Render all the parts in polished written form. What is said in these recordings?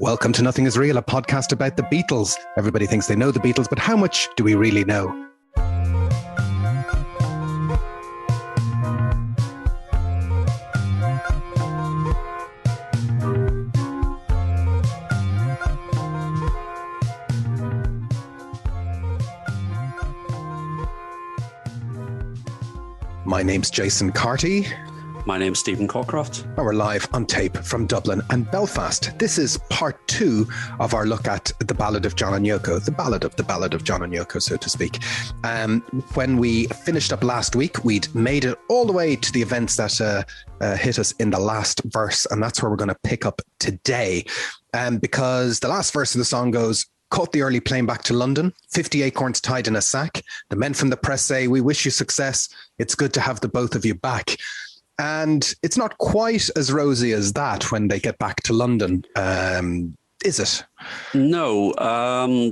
Welcome to Nothing Is Real, a podcast about the Beatles. Everybody thinks they know the Beatles, but how much do we really know? My name's Jason Carty. My name's Stephen Cockcroft. And we're live on tape from Dublin and Belfast. This is part 2 of our look at the Ballad of John and Yoko, the Ballad of John and Yoko, so to speak. When we finished up last week, we'd made it all the way to the events that hit us in the last verse, and that's where we're going to pick up today. Because the last verse of the song goes, "Caught the early plane back to London, 50 acorns tied in a sack. The men from the press say, we wish you success. It's good to have the both of you back." And it's not quite as rosy as that when they get back to London, is it? No,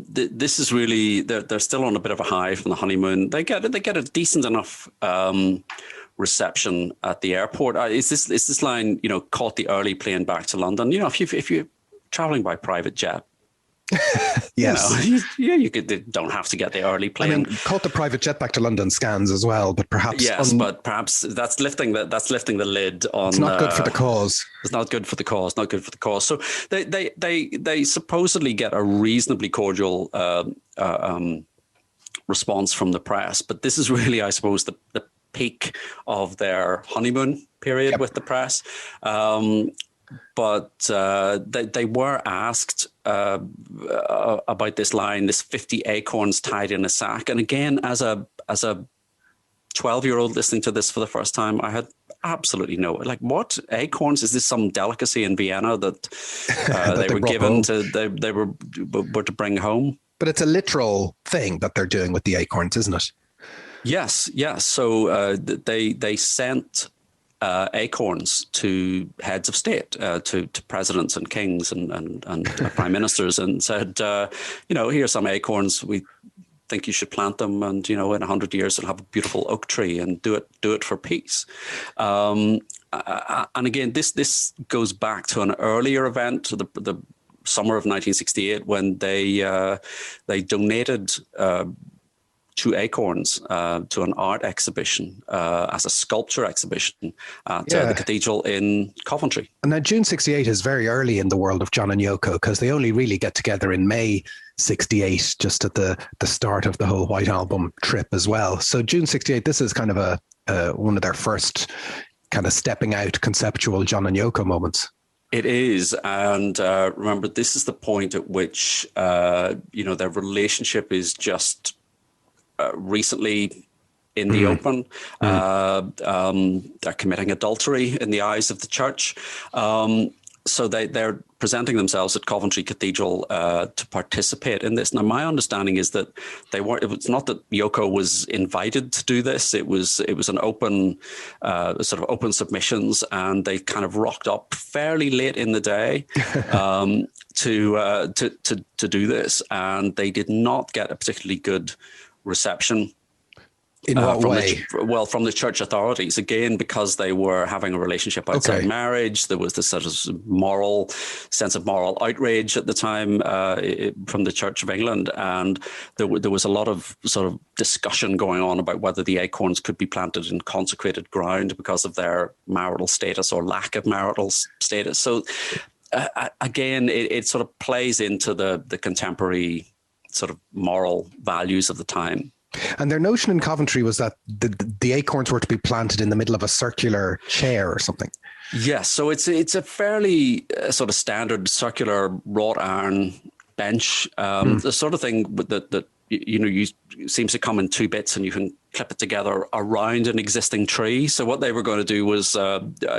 this is really, they're still on a bit of a high from the honeymoon. They get a decent enough reception at the airport. Is this line, caught the early plane back to London? If you're traveling by private jet, yes, you don't have to get the early plane. I mean, caught the private jet back to London scans as well, but perhaps but perhaps that's lifting the lid on. It's not good for the cause. It's not good for the cause. Not good for the cause. So they supposedly get a reasonably cordial response from the press, but this is really, I suppose, the peak of their honeymoon period with the press. But they were asked about this line, this 50 acorns tied in a sack. And again, as a 12-year-old listening to this for the first time, I had absolutely what acorns? Is this some delicacy in Vienna that they were given they were to bring home? But it's a literal thing that they're doing with the acorns, isn't it? Yes. So they sent acorns to heads of state, to presidents and kings and prime ministers, and said, here's some acorns. We think you should plant them, and in 100 years it'll have a beautiful oak tree, and do it for peace. And again, this goes back to an earlier event, to the summer of 1968, when they donated 2 acorns to an art exhibition, as a sculpture exhibition at the cathedral in Coventry. And now June 68 is very early in the world of John and Yoko, because they only really get together in May 68, just at the start of the whole White Album trip as well. So June 68, this is kind of one of their first kind of stepping out conceptual John and Yoko moments. It is. And remember, this is the point at which, their relationship is just recently in the open. They're committing adultery in the eyes of the church. So they're presenting themselves at Coventry Cathedral to participate in this. Now, my understanding is that it was not that Yoko was invited to do this. It was an open, sort of open submissions, and they kind of rocked up fairly late in the day to do this. And they did not get a particularly good reception. In what way? From the church authorities, again, because they were having a relationship outside marriage. There was this sort of sense of moral outrage at the time from the Church of England, and there was a lot of sort of discussion going on about whether the acorns could be planted in consecrated ground because of their marital status or lack of marital status. So again, it sort of plays into the contemporary sort of moral values of the time. And their notion in Coventry was that the acorns were to be planted in the middle of a circular chair or something. Yes, so it's a fairly sort of standard circular wrought iron bench, the sort of thing that seems to come in 2 bits, and you can clip it together around an existing tree. So what they were going to do was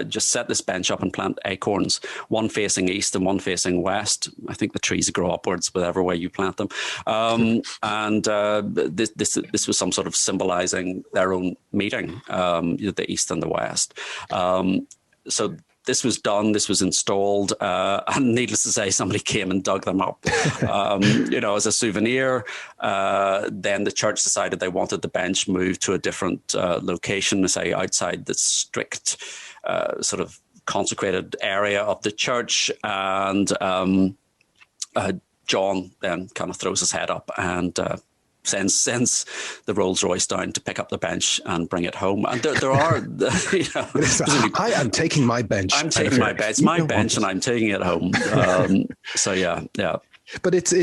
just set this bench up and plant acorns, one facing east and one facing west. I think the trees grow upwards whatever way you plant them. And this was some sort of symbolizing their own meeting, the east and the west. So this was done, this was installed, and needless to say, somebody came and dug them up, as a souvenir. Then the church decided they wanted the bench moved to a different location, say outside the strict sort of consecrated area of the church. And John then kind of throws his head up and sends the Rolls Royce down to pick up the bench and bring it home. And there are, I am taking my bench. I'm taking my bench, and I'm taking it home. So yeah. But it's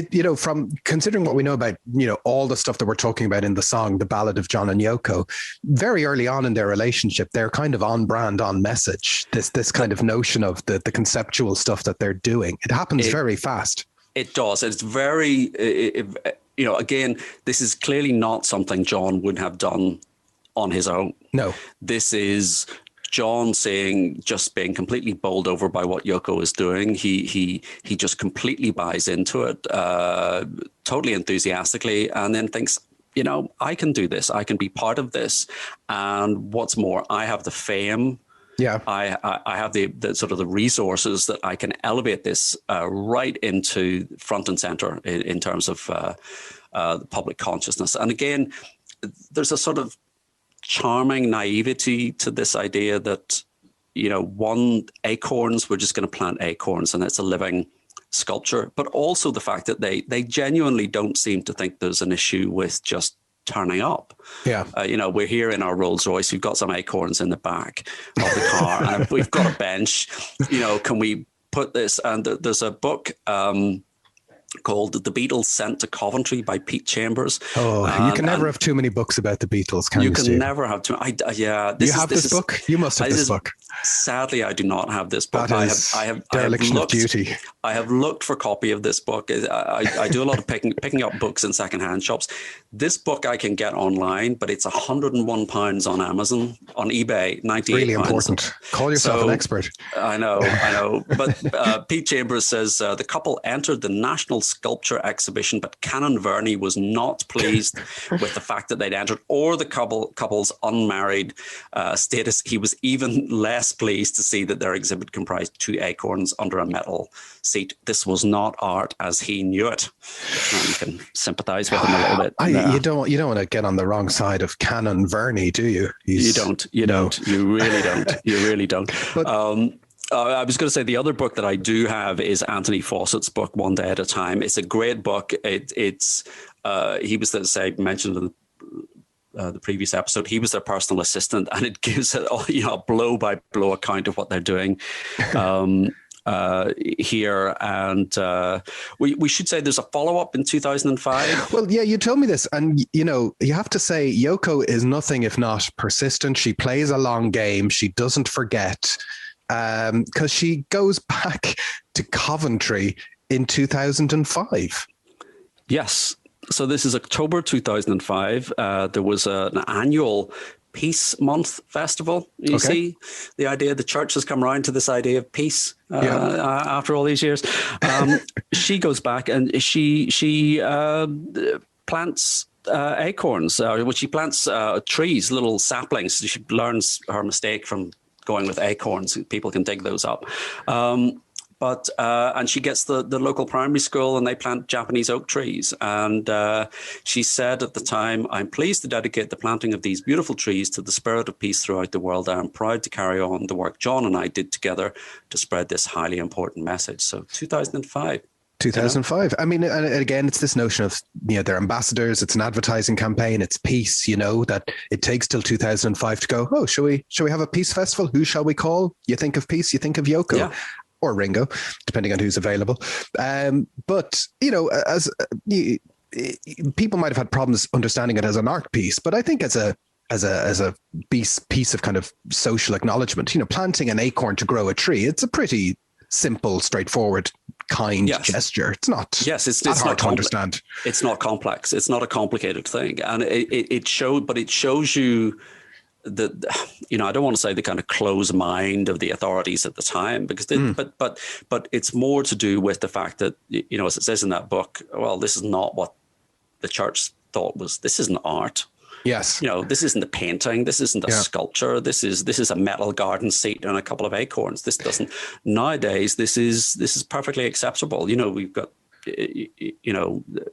from considering what we know about, all the stuff that we're talking about in the song, The Ballad of John and Yoko, very early on in their relationship, they're kind of on brand, on message. This kind of notion of the conceptual stuff that they're doing. It happens very fast. It does. It's very, again, this is clearly not something John would have done on his own. No. This is John just being completely bowled over by what Yoko is doing. He just completely buys into it, totally enthusiastically, and then thinks, I can do this. I can be part of this. And what's more, I have the fame. Yeah, I have the sort of the resources that I can elevate this right into front and center in terms of the public consciousness. And again, there's a sort of charming naivety to this idea that, acorns, we're just going to plant acorns and it's a living sculpture, but also the fact that they genuinely don't seem to think there's an issue with just turning up. Yeah. We're here in our Rolls Royce. We've got some acorns in the back of the car and we've got a bench. Can we put this? And there's a book called The Beatles Sent to Coventry by Pete Chambers. Oh, you can never have too many books about the Beatles, can you? You can never have too many. You have this book? You must have this book. Sadly, I do not have this book. I have dereliction of duty. I have looked for a copy of this book. I do a lot of picking up books in secondhand shops. This book I can get online, but it's £101 on Amazon, on eBay, £98. Really important. Call yourself an expert. I know. But Pete Chambers says the couple entered the National Sculpture Exhibition, but Canon Verney was not pleased with the fact that they'd entered or the couple's unmarried status. He was even less pleased to see that their exhibit comprised 2 acorns under a metal seat. This was not art as he knew it. And you can sympathize with him a little bit. You don't want to get on the wrong side of Canon Verney, do you? You don't. You really don't. You really don't. But, I was going to say the other book that I do have is Anthony Fawcett's book, One Day at a Time. It's a great book. It's he was, mentioned in the previous episode, he was their personal assistant, and it gives a blow by blow account of what they're doing here. And we should say there's a follow up in 2005. Well, yeah, you told me this, and you have to say Yoko is nothing if not persistent. She plays a long game. She doesn't forget. Because she goes back to Coventry in 2005. Yes. So this is October 2005. There was an annual Peace Month festival. You see the idea, the church has come around to this idea of peace after all these years. She goes back and she plants acorns, which she plants trees, little saplings. She learns her mistake from going with acorns. People can dig those up. And she gets the local primary school and they plant Japanese oak trees. And she said at the time, "I'm pleased to dedicate the planting of these beautiful trees to the spirit of peace throughout the world. I am proud to carry on the work John and I did together to spread this highly important message." So 2005. 2005. I mean, and again, it's this notion of, they're ambassadors. It's an advertising campaign. It's peace, that it takes till 2005 to go, oh, shall we have a peace festival? Who shall we call? You think of peace, you think of Yoko or Ringo, depending on who's available. But, as people might have had problems understanding it as an art piece, but I think as a piece of kind of social acknowledgement, planting an acorn to grow a tree, it's a pretty simple, straightforward, kind gesture. It's not. Yes, it's hard not to understand. It's not complex. It's not a complicated thing, and it shows you that I don't want to say the kind of closed mind of the authorities at the time, because but it's more to do with the fact that as it says in that book, well, this is not what the church thought was. This isn't art. Yes. This isn't a painting. This isn't a sculpture. This is a metal garden seat and a couple of acorns. This doesn't. Nowadays, this is perfectly acceptable. We've got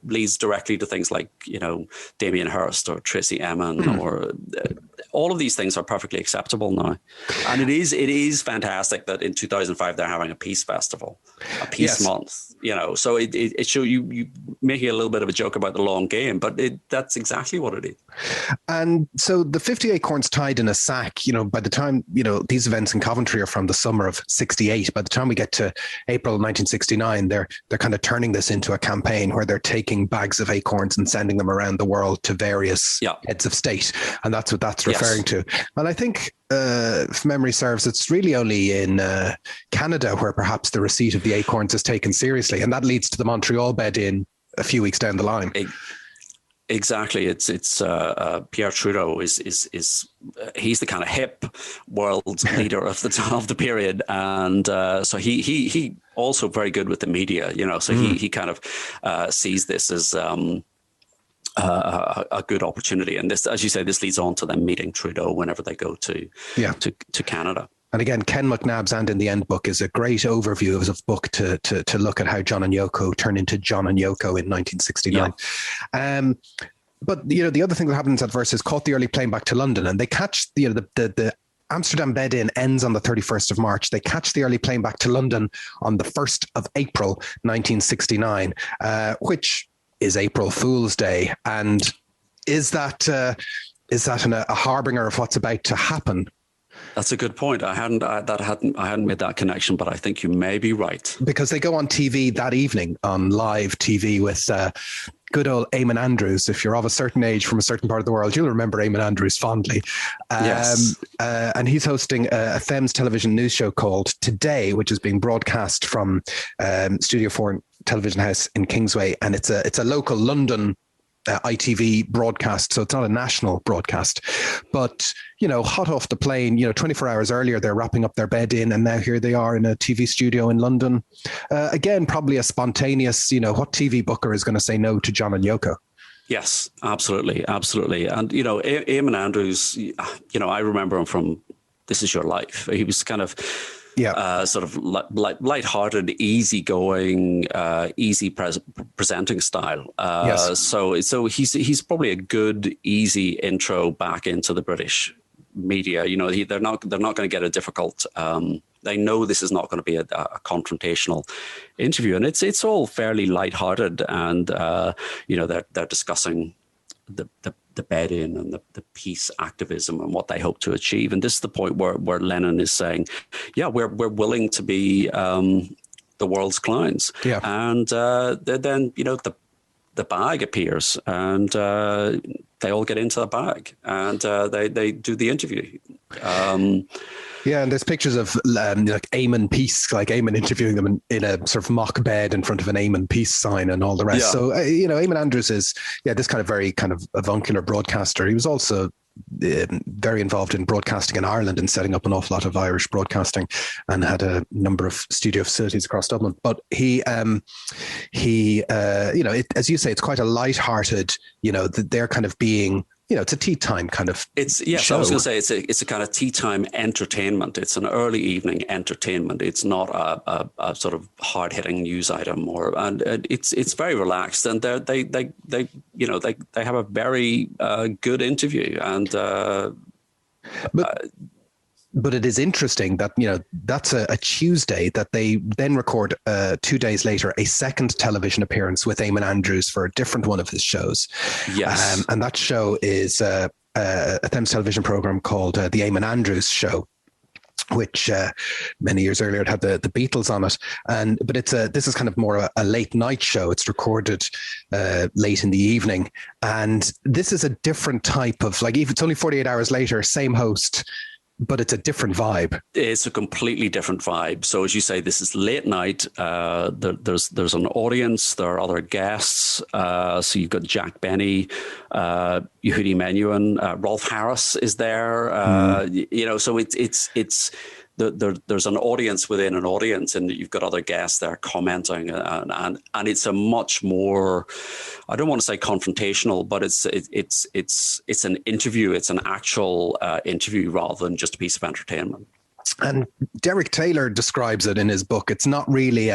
leads directly to things like Damien Hirst or Tracy Emin or all of these things are perfectly acceptable now. And it is fantastic that in 2005 they're having a peace festival, a peace month, you know. So it show you making a little bit of a joke about the long game, but that's exactly what it is. And so the 50 acorns tied in a sack, you know, by the time, you know, these events in Coventry are from the summer of 68. By the time we get to April 1969, they're kind of turning this into a campaign where they're taking bags of acorns and sending them around the world to various heads of state. And that's what that's referring to. And I think, if memory serves, it's really only in Canada where perhaps the receipt of the acorns is taken seriously. And that leads to the Montreal bed-in a few weeks down the line. Exactly. It's Pierre Trudeau is he's the kind of hip world leader of the period, and so he also very good with the media, you know. So he kind of sees this as a good opportunity, and this, as you say, this leads on to them meeting Trudeau whenever they go to Canada. And again, Ken McNabb's And in the End book is a great overview of a book to look at how John and Yoko turned into John and Yoko in 1969. Yeah. But, you know, the other thing that happens at Versus caught the early plane back to London, and they catch, you know, the Amsterdam bed-in ends on the 31st of March. They catch the early plane back to London on the 1st of April, 1969, which is April Fool's Day. And is that a harbinger of what's about to happen? That's a good point. I hadn't made that connection, but I think you may be right. Because they go on TV that evening, on live TV with good old Eamonn Andrews. If you're of a certain age from a certain part of the world, you'll remember Eamonn Andrews fondly. Yes. And he's hosting a Thames television news show called Today, which is being broadcast from Studio 4 Television House in Kingsway. And it's a local London ITV broadcast, so it's not a national broadcast. But, you know, hot off the plane, you know, 24 hours earlier, they're wrapping up their bed-in, and now here they are in a TV studio in London. Again, probably a spontaneous, you know, what TV booker is going to say no to John and Yoko? Yes, absolutely. And, you know, Eamonn Andrews, you know, I remember him from This Is Your Life. He was kind of sort of light-hearted, easygoing, easy presenting style. So he's probably a good, easy intro back into the British media. You know, they're not going to get a difficult. They know this is not going to be a confrontational interview, and it's all fairly light-hearted, and you know, they're discussing the bed-in and the peace activism and what they hope to achieve. And this is the point where Lennon is saying, yeah, we're willing to be the world's clowns. Yeah. And then, you know, the bag appears, and they all get into the bag, and they do the interview. Yeah, and there's pictures of like Eamonn Peace, like Eamonn interviewing them in a sort of mock bed in front of an Eamonn Peace sign and all the rest. Yeah. So, you know, Eamonn Andrews is, this kind of very kind of avuncular broadcaster. He was also very involved in broadcasting in Ireland and setting up an awful lot of Irish broadcasting, and had a number of studio facilities across Dublin. But he you know, as you say, it's quite a light-hearted, you know, they're kind of being, you know, it's a tea time kind of show. I was going to say it's a kind of tea time entertainment. It's an early evening entertainment. It's not a sort of hard hitting news item, and it's very relaxed. And they you know, they have a very good interview. And but it is interesting that, you know, that's a Tuesday, that they then record 2 days later a second television appearance with Eamonn Andrews for a different one of his shows. Yes. And that show is a Thames television program called The Eamonn Andrews Show, which many years earlier had the Beatles on it. But this is kind of more a late night show. It's recorded late in the evening. And this is a different type of, like, if it's only 48 hours later, same host, but it's a different vibe. It's a completely different vibe. So as you say, this is late night. There's an audience. There are other guests. So you've got Jack Benny, Yehudi Menuhin, Rolf Harris is there. You know, so there's an audience within an audience, and you've got other guests there commenting, and it's a much more, I don't want to say confrontational, but it's an interview. It's an actual interview rather than just a piece of entertainment. And Derek Taylor describes it in his book. It's not really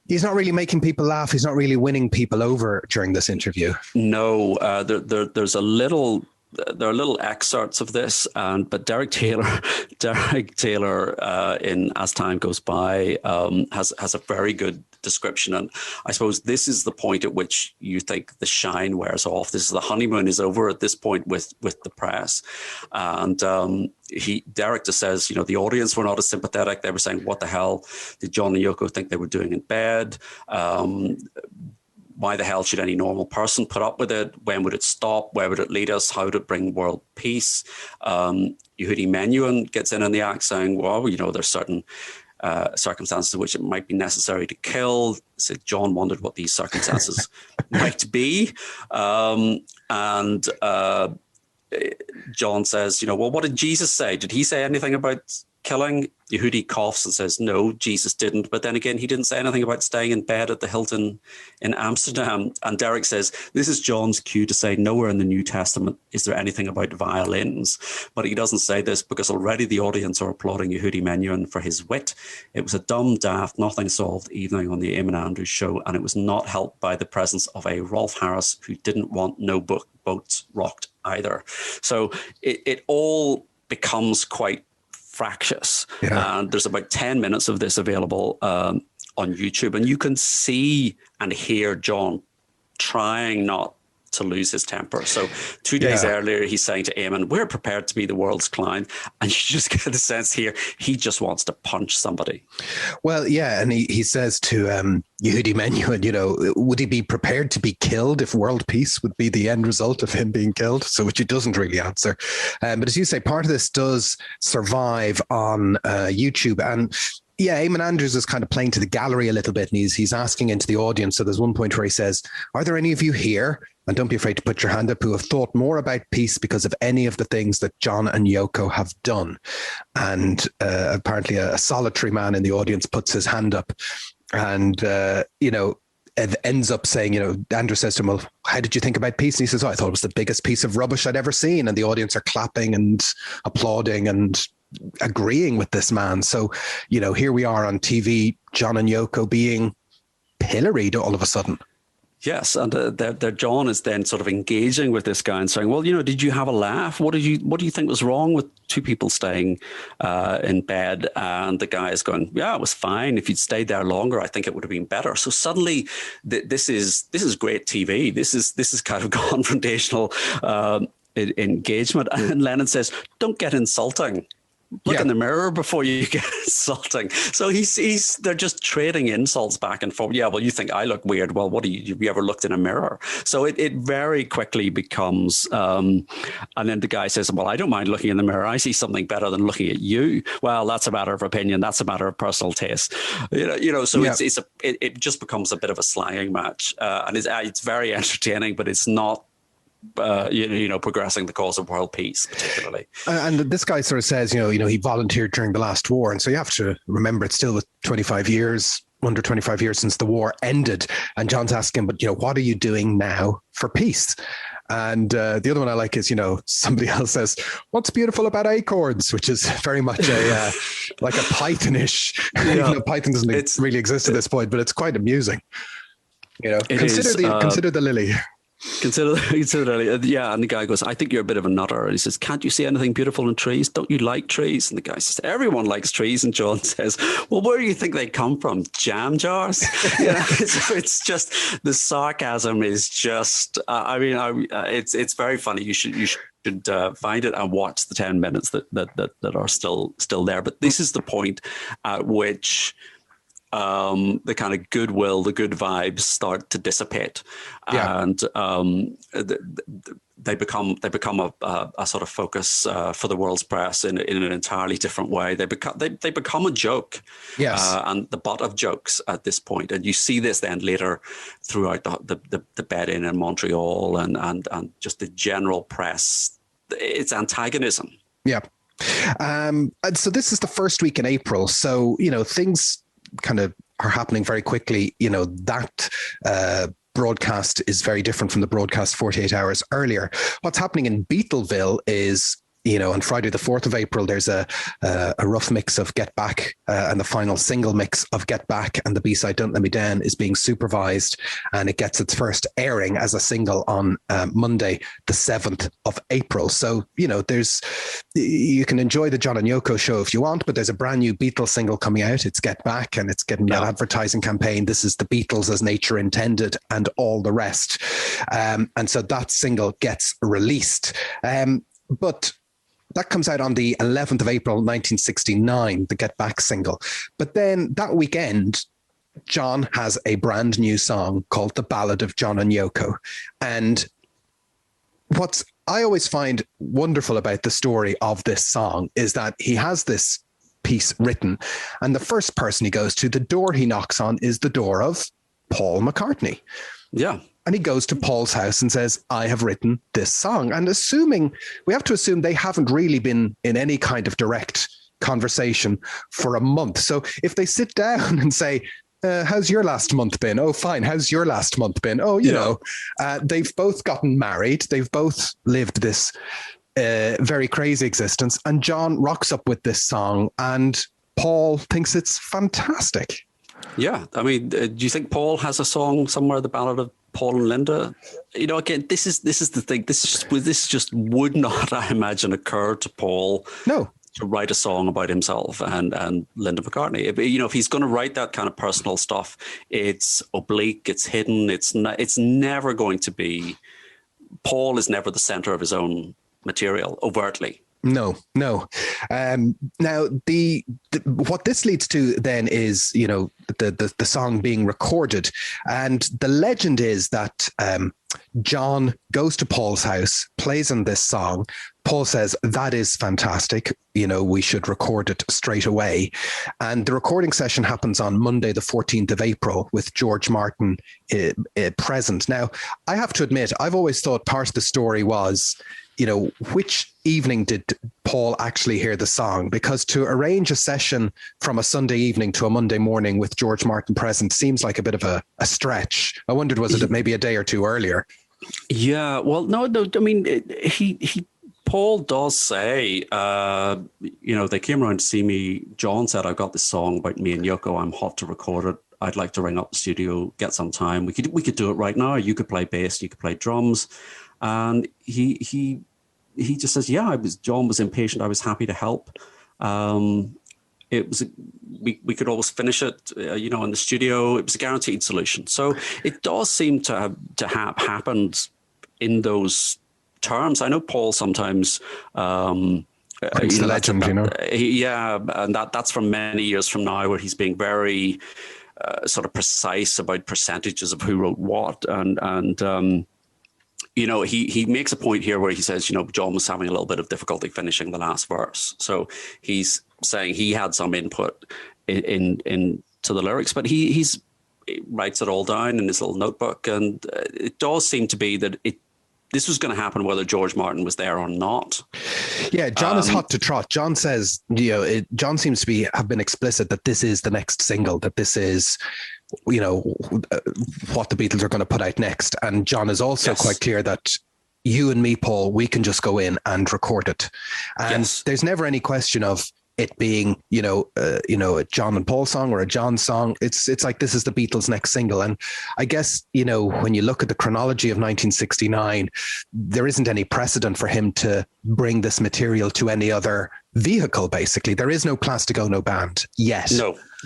he's not really making people laugh. He's not really winning people over during this interview. No, there's a little there are little excerpts of this, but Derek Taylor, in As Time Goes By, has a very good description, and I suppose this is the point at which you think the shine wears off. This is the honeymoon is over at this point with the press, and Derek just says, the audience were not as sympathetic. They were saying, "What the hell did John and Yoko think they were doing in bed? Why the hell should any normal person put up with it? When would it stop? Where would it lead us? How would it bring world peace?" Yehudi Menuhin gets in on the act saying, "Well, there's certain circumstances in which it might be necessary to kill." So John wondered what these circumstances might be. And John says, "Well, what did Jesus say? Did he say anything about killing?" Yehudi coughs and says, "No, Jesus didn't." But then again, he didn't say anything about staying in bed at the Hilton in Amsterdam. And Derek says, "This is John's cue to say nowhere in the New Testament is there anything about violins." But he doesn't say this because already the audience are applauding Yehudi Menuhin for his wit. It was a dumb, daft, nothing solved evening on the Eamonn Andrews show, and it was not helped by the presence of a Rolf Harris who didn't want no boats rocked either. So it all becomes quite fractious. Yeah. And there's about 10 minutes of this available on YouTube, and you can see and hear John trying not to lose his temper. So 2 days earlier, he's saying to Eamonn, "We're prepared to be the world's clown." And you just get the sense here, he just wants to punch somebody. Well, yeah. And he says to Yehudi Menuhin, would he be prepared to be killed if world peace would be the end result of him being killed? So which he doesn't really answer. But as you say, part of this does survive on YouTube. And yeah, Eamonn Andrews is kind of playing to the gallery a little bit, and he's asking into the audience. So there's one point where he says, "Are there any of you here, and don't be afraid to put your hand up, who have thought more about peace because of any of the things that John and Yoko have done?" And apparently a solitary man in the audience puts his hand up, and it ends up saying, Andrew says to him, "Well, how did you think about peace?" And he says, "Oh, I thought it was the biggest piece of rubbish I'd ever seen." And the audience are clapping and applauding and agreeing with this man. So, here we are on TV, John and Yoko being pilloried all of a sudden. Yes, and their John is then sort of engaging with this guy and saying, "Well, did you have a laugh? What do you think was wrong with two people staying in bed?" And the guy is going, "Yeah, it was fine. If you'd stayed there longer, I think it would have been better." So suddenly, this is great TV. This is kind of confrontational engagement. And Lennon says, "Don't get insulting. Look in the mirror before you get insulting." So they're just trading insults back and forth. "Yeah, well, you think I look weird. Well, have you ever looked in a mirror?" So it very quickly becomes, and then the guy says, "Well, I don't mind looking in the mirror. I see something better than looking at you." "Well, that's a matter of opinion. That's a matter of personal taste." So it just becomes a bit of a slanging match, and it's very entertaining, but it's not progressing the cause of world peace particularly. And this guy sort of says, he volunteered during the last war. And so you have to remember it's still with under 25 years since the war ended. And John's asking, "But, what are you doing now for peace?" And the other one I like is, somebody else says, "What's beautiful about acorns?" Which is very much like a Pythonish, even though Python doesn't really exist at this point, but it's quite amusing. Consider the lily. Consider yeah. And the guy goes, "I think you're a bit of a nutter." And he says, "Can't you see anything beautiful in trees? Don't you like trees?" And the guy says, "Everyone likes trees." And John says, "Well, where do you think they come from? Jam jars?" It's just, the sarcasm is just, it's very funny. You should find it and watch the 10 minutes that are still there. But this is the point at which the kind of goodwill, the good vibes start to dissipate, and they become a sort of focus for the world's press in an entirely different way. They become a joke, and the butt of jokes at this point. And you see this then later throughout the bed-in Montreal and just the general press. It's antagonism. Yeah. And so this is the first week in April. So, things kind of are happening very quickly. That broadcast is very different from the broadcast 48 hours earlier. What's happening in Beatleville is on Friday, the 4th of April, there's a rough mix of Get Back and the final single mix of Get Back, and the B-side Don't Let Me Down is being supervised, and it gets its first airing as a single on Monday, the 7th of April. So, you can enjoy the John and Yoko show if you want, but there's a brand new Beatles single coming out. It's Get Back, and it's getting that advertising campaign. This is the Beatles as nature intended and all the rest. And so that single gets released. But that comes out on the 11th of April, 1969, the Get Back single. But then that weekend, John has a brand new song called The Ballad of John and Yoko. And what I always find wonderful about the story of this song is that he has this piece written, and the first person he goes to, the door he knocks on, is the door of Paul McCartney. Yeah. And he goes to Paul's house and says, I have written this song. And we have to assume they haven't really been in any kind of direct conversation for a month. So if they sit down and say, how's your last month been? Oh, fine. How's your last month been? Oh, they've both gotten married. They've both lived this very crazy existence. And John rocks up with this song, and Paul thinks it's fantastic. Yeah. I mean, do you think Paul has a song somewhere, The Ballad of Paul and Linda? Again, this is the thing. This just would not, I imagine, occur to Paul. No. To write a song about himself and Linda McCartney. If he's going to write that kind of personal stuff, it's oblique, it's hidden, it's never going to be. Paul is never the center of his own material overtly. No. Now, what this leads to then is, the song being recorded. And the legend is that John goes to Paul's house, plays on this song. Paul says, that is fantastic. We should record it straight away. And the recording session happens on Monday, the 14th of April, with George Martin present. Now, I have to admit, I've always thought part of the story was, which evening did Paul actually hear the song? Because to arrange a session from a Sunday evening to a Monday morning with George Martin present seems like a bit of a stretch. I wondered, was it maybe a day or two earlier? Yeah, well, no. I mean, Paul does say, they came around to see me. John said, I've got this song about me and Yoko. I'm hot to record it. I'd like to ring up the studio, get some time. We could do it right now. You could play bass, you could play drums. And he just says, John was impatient. I was happy to help. We could always finish it, in the studio. It was a guaranteed solution. So it does seem to have happened in those terms. I know Paul sometimes, it's a legend, and that's from many years from now, where he's being very sort of precise about percentages of who wrote what, and he makes a point here where he says, John was having a little bit of difficulty finishing the last verse. So he's saying he had some input into the lyrics, but he writes it all down in his little notebook. And it does seem to be that this was going to happen whether George Martin was there or not. Yeah, John is hot to trot. John says, John seems to have been explicit that this is the next single, that this is what the Beatles are going to put out next. And John is also quite clear that you and me, Paul, we can just go in and record it. And there's never any question of it being, a John and Paul song or a John song. It's like, this is the Beatles' next single. And I guess, when you look at the chronology of 1969, there isn't any precedent for him to bring this material to any other vehicle, basically. There is no Plastic Ono Band yet.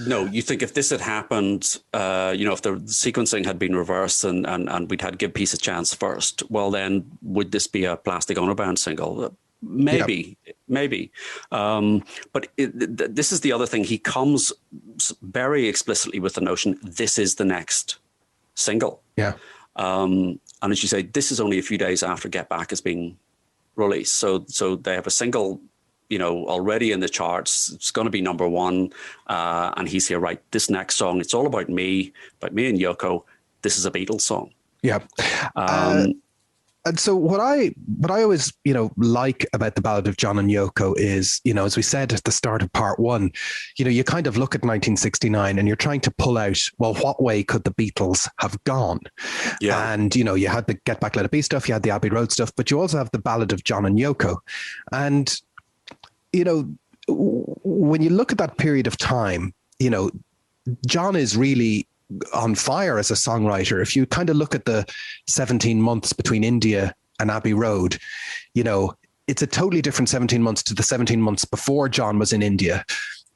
No, you think if this had happened, if the sequencing had been reversed and we'd had Give Peace a Chance first, well, then would this be a Plastic Ono Band single? Maybe. But this is the other thing. He comes very explicitly with the notion, this is the next single. Yeah. And as you say, this is only a few days after Get Back has been released. So they have a single, already in the charts. It's going to be number one. And he's here, right, this next song, it's all about me and Yoko. This is a Beatles song. Yeah. And so what I always, like about the Ballad of John and Yoko is, as we said at the start of part one, you kind of look at 1969 and you're trying to pull out, well, what way could the Beatles have gone? Yeah. And, you had the Get Back Let It Be stuff, you had the Abbey Road stuff, but you also have the Ballad of John and Yoko. And, when you look at that period of time, John is really on fire as a songwriter. If you kind of look at the 17 months between India and Abbey Road, it's a totally different 17 months to the 17 months before John was in India.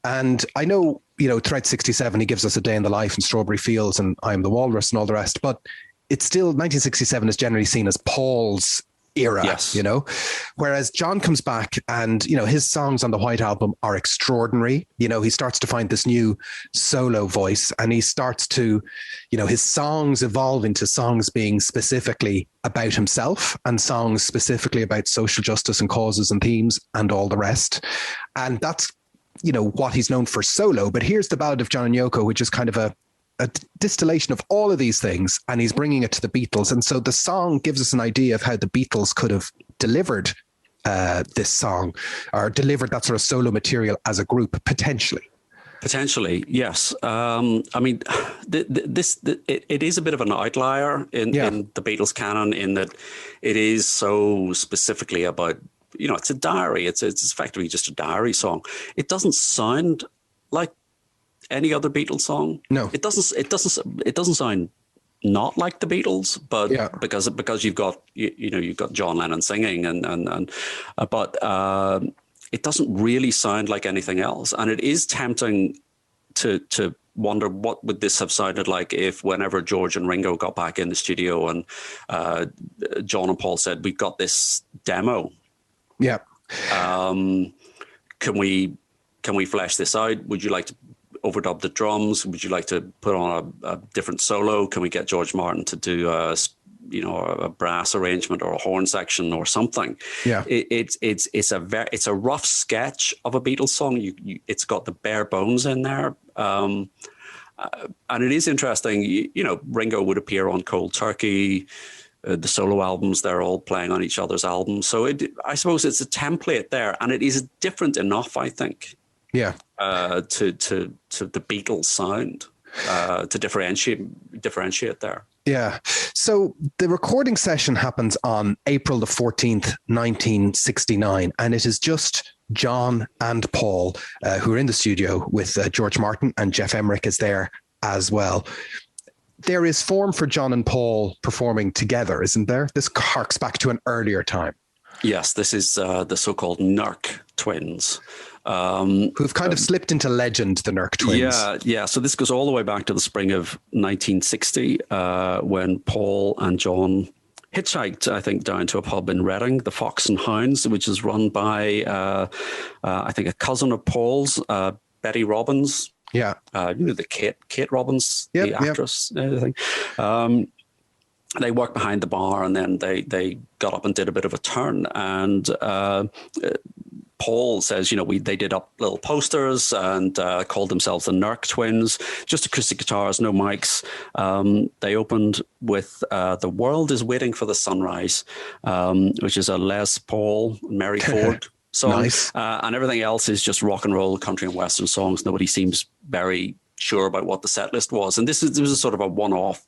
And I know, throughout 67, he gives us A Day in the Life and Strawberry Fields and I Am the Walrus and all the rest, but it's still 1967 is generally seen as Paul's era, yes. Whereas John comes back and, his songs on the White Album are extraordinary. He starts to find this new solo voice and he starts to, his songs evolve into songs being specifically about himself and songs specifically about social justice and causes and themes and all the rest. And that's, what he's known for solo. But here's the Ballad of John and Yoko, which is kind of a distillation of all of these things, and he's bringing it to the Beatles. And so the song gives us an idea of how the Beatles could have delivered this song or delivered that sort of solo material as a group, potentially. Potentially, yes. I mean, it is a bit of an outlier in the Beatles canon in that it is so specifically about, it's a diary. It's effectively just a diary song. It doesn't sound like any other Beatles song. No, it doesn't sound not like the Beatles, but because you've got you've got John Lennon singing but it doesn't really sound like anything else, and it is tempting to wonder what would this have sounded like if whenever George and Ringo got back in the studio and John and Paul said, "We've got this demo. Yeah, can we flesh this out? Would you like to overdub the drums? Would you like to put on a different solo? Can we get George Martin to do a brass arrangement or a horn section or something?" Yeah, it's a rough sketch of a Beatles song. It's got the bare bones in there, and it is interesting. Ringo would appear on Cold Turkey. The solo albums, they're all playing on each other's albums. So I suppose it's a template there, and it is different enough, I think. Yeah. To the Beatles sound, to differentiate there. Yeah. So the recording session happens on April the 14th, 1969, and it is just John and Paul who are in the studio with George Martin, and Jeff Emerick is there as well. There is form for John and Paul performing together, isn't there? This harks back to an earlier time. Yes, this is the so-called Nerk Twins. Who've kind of slipped into legend, the Nerk Twins. Yeah. So this goes all the way back to the spring of 1960 when Paul and John hitchhiked, I think, down to a pub in Reading, the Fox and Hounds, which is run by, I think, a cousin of Paul's, Betty Robbins. Yeah. The Kate Robbins, the actress, I think. They worked behind the bar and then they got up and did a bit of a turn. And Paul says, they did up little posters and called themselves the Nerk Twins, just acoustic guitars, no mics. They opened with The World is Waiting for the Sunrise, which is a Les Paul, Mary Ford song. Nice. And everything else is just rock and roll, country and western songs. Nobody seems very sure about what the set list was. And this was a sort of a one-off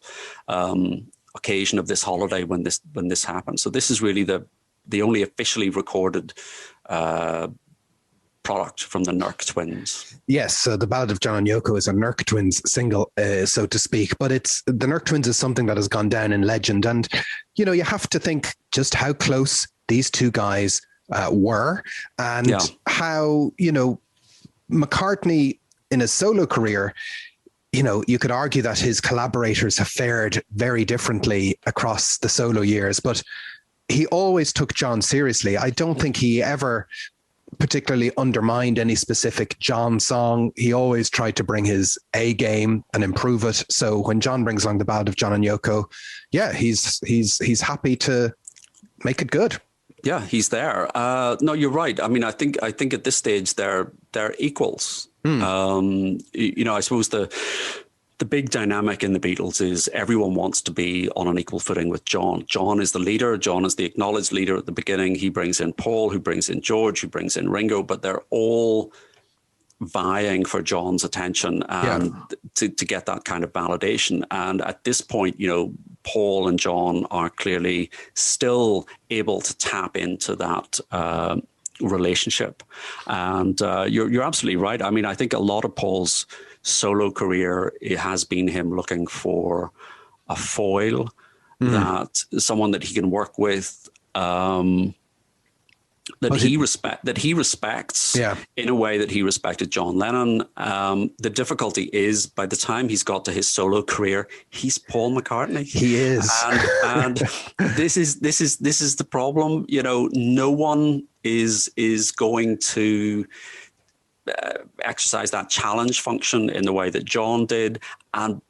occasion of this holiday when this happened. So this is really the only officially recorded product from the Nerk Twins. Yes, so the Ballad of John and Yoko is a Nerk Twins single, so to speak. But the Nerk Twins is something that has gone down in legend, and you have to think just how close these two guys were, and how McCartney in his solo career. You could argue that his collaborators have fared very differently across the solo years, but he always took John seriously. I don't think he ever particularly undermined any specific John song. He always tried to bring his A game and improve it. So when John brings along the Ballad of John and Yoko, he's happy to make it good. Yeah, he's there. No, you're right. I mean, I think at this stage they're equals. I suppose the big dynamic in the Beatles is everyone wants to be on an equal footing with John. John is the leader. John is the acknowledged leader at the beginning. He brings in Paul, who brings in George, who brings in Ringo, but they're all vying for John's attention and to get that kind of validation. And at this point, you know, Paul and John are clearly still able to tap into that relationship. And you're absolutely right. I mean, I think a lot of Paul's solo career, it has been him looking for a foil, that someone that he can work with, that he respects in a way that he respected John Lennon. The difficulty is, by the time he's got to his solo career, he's Paul McCartney. He is, and this is the problem. You know, no one is going to exercise that challenge function in the way that John did, and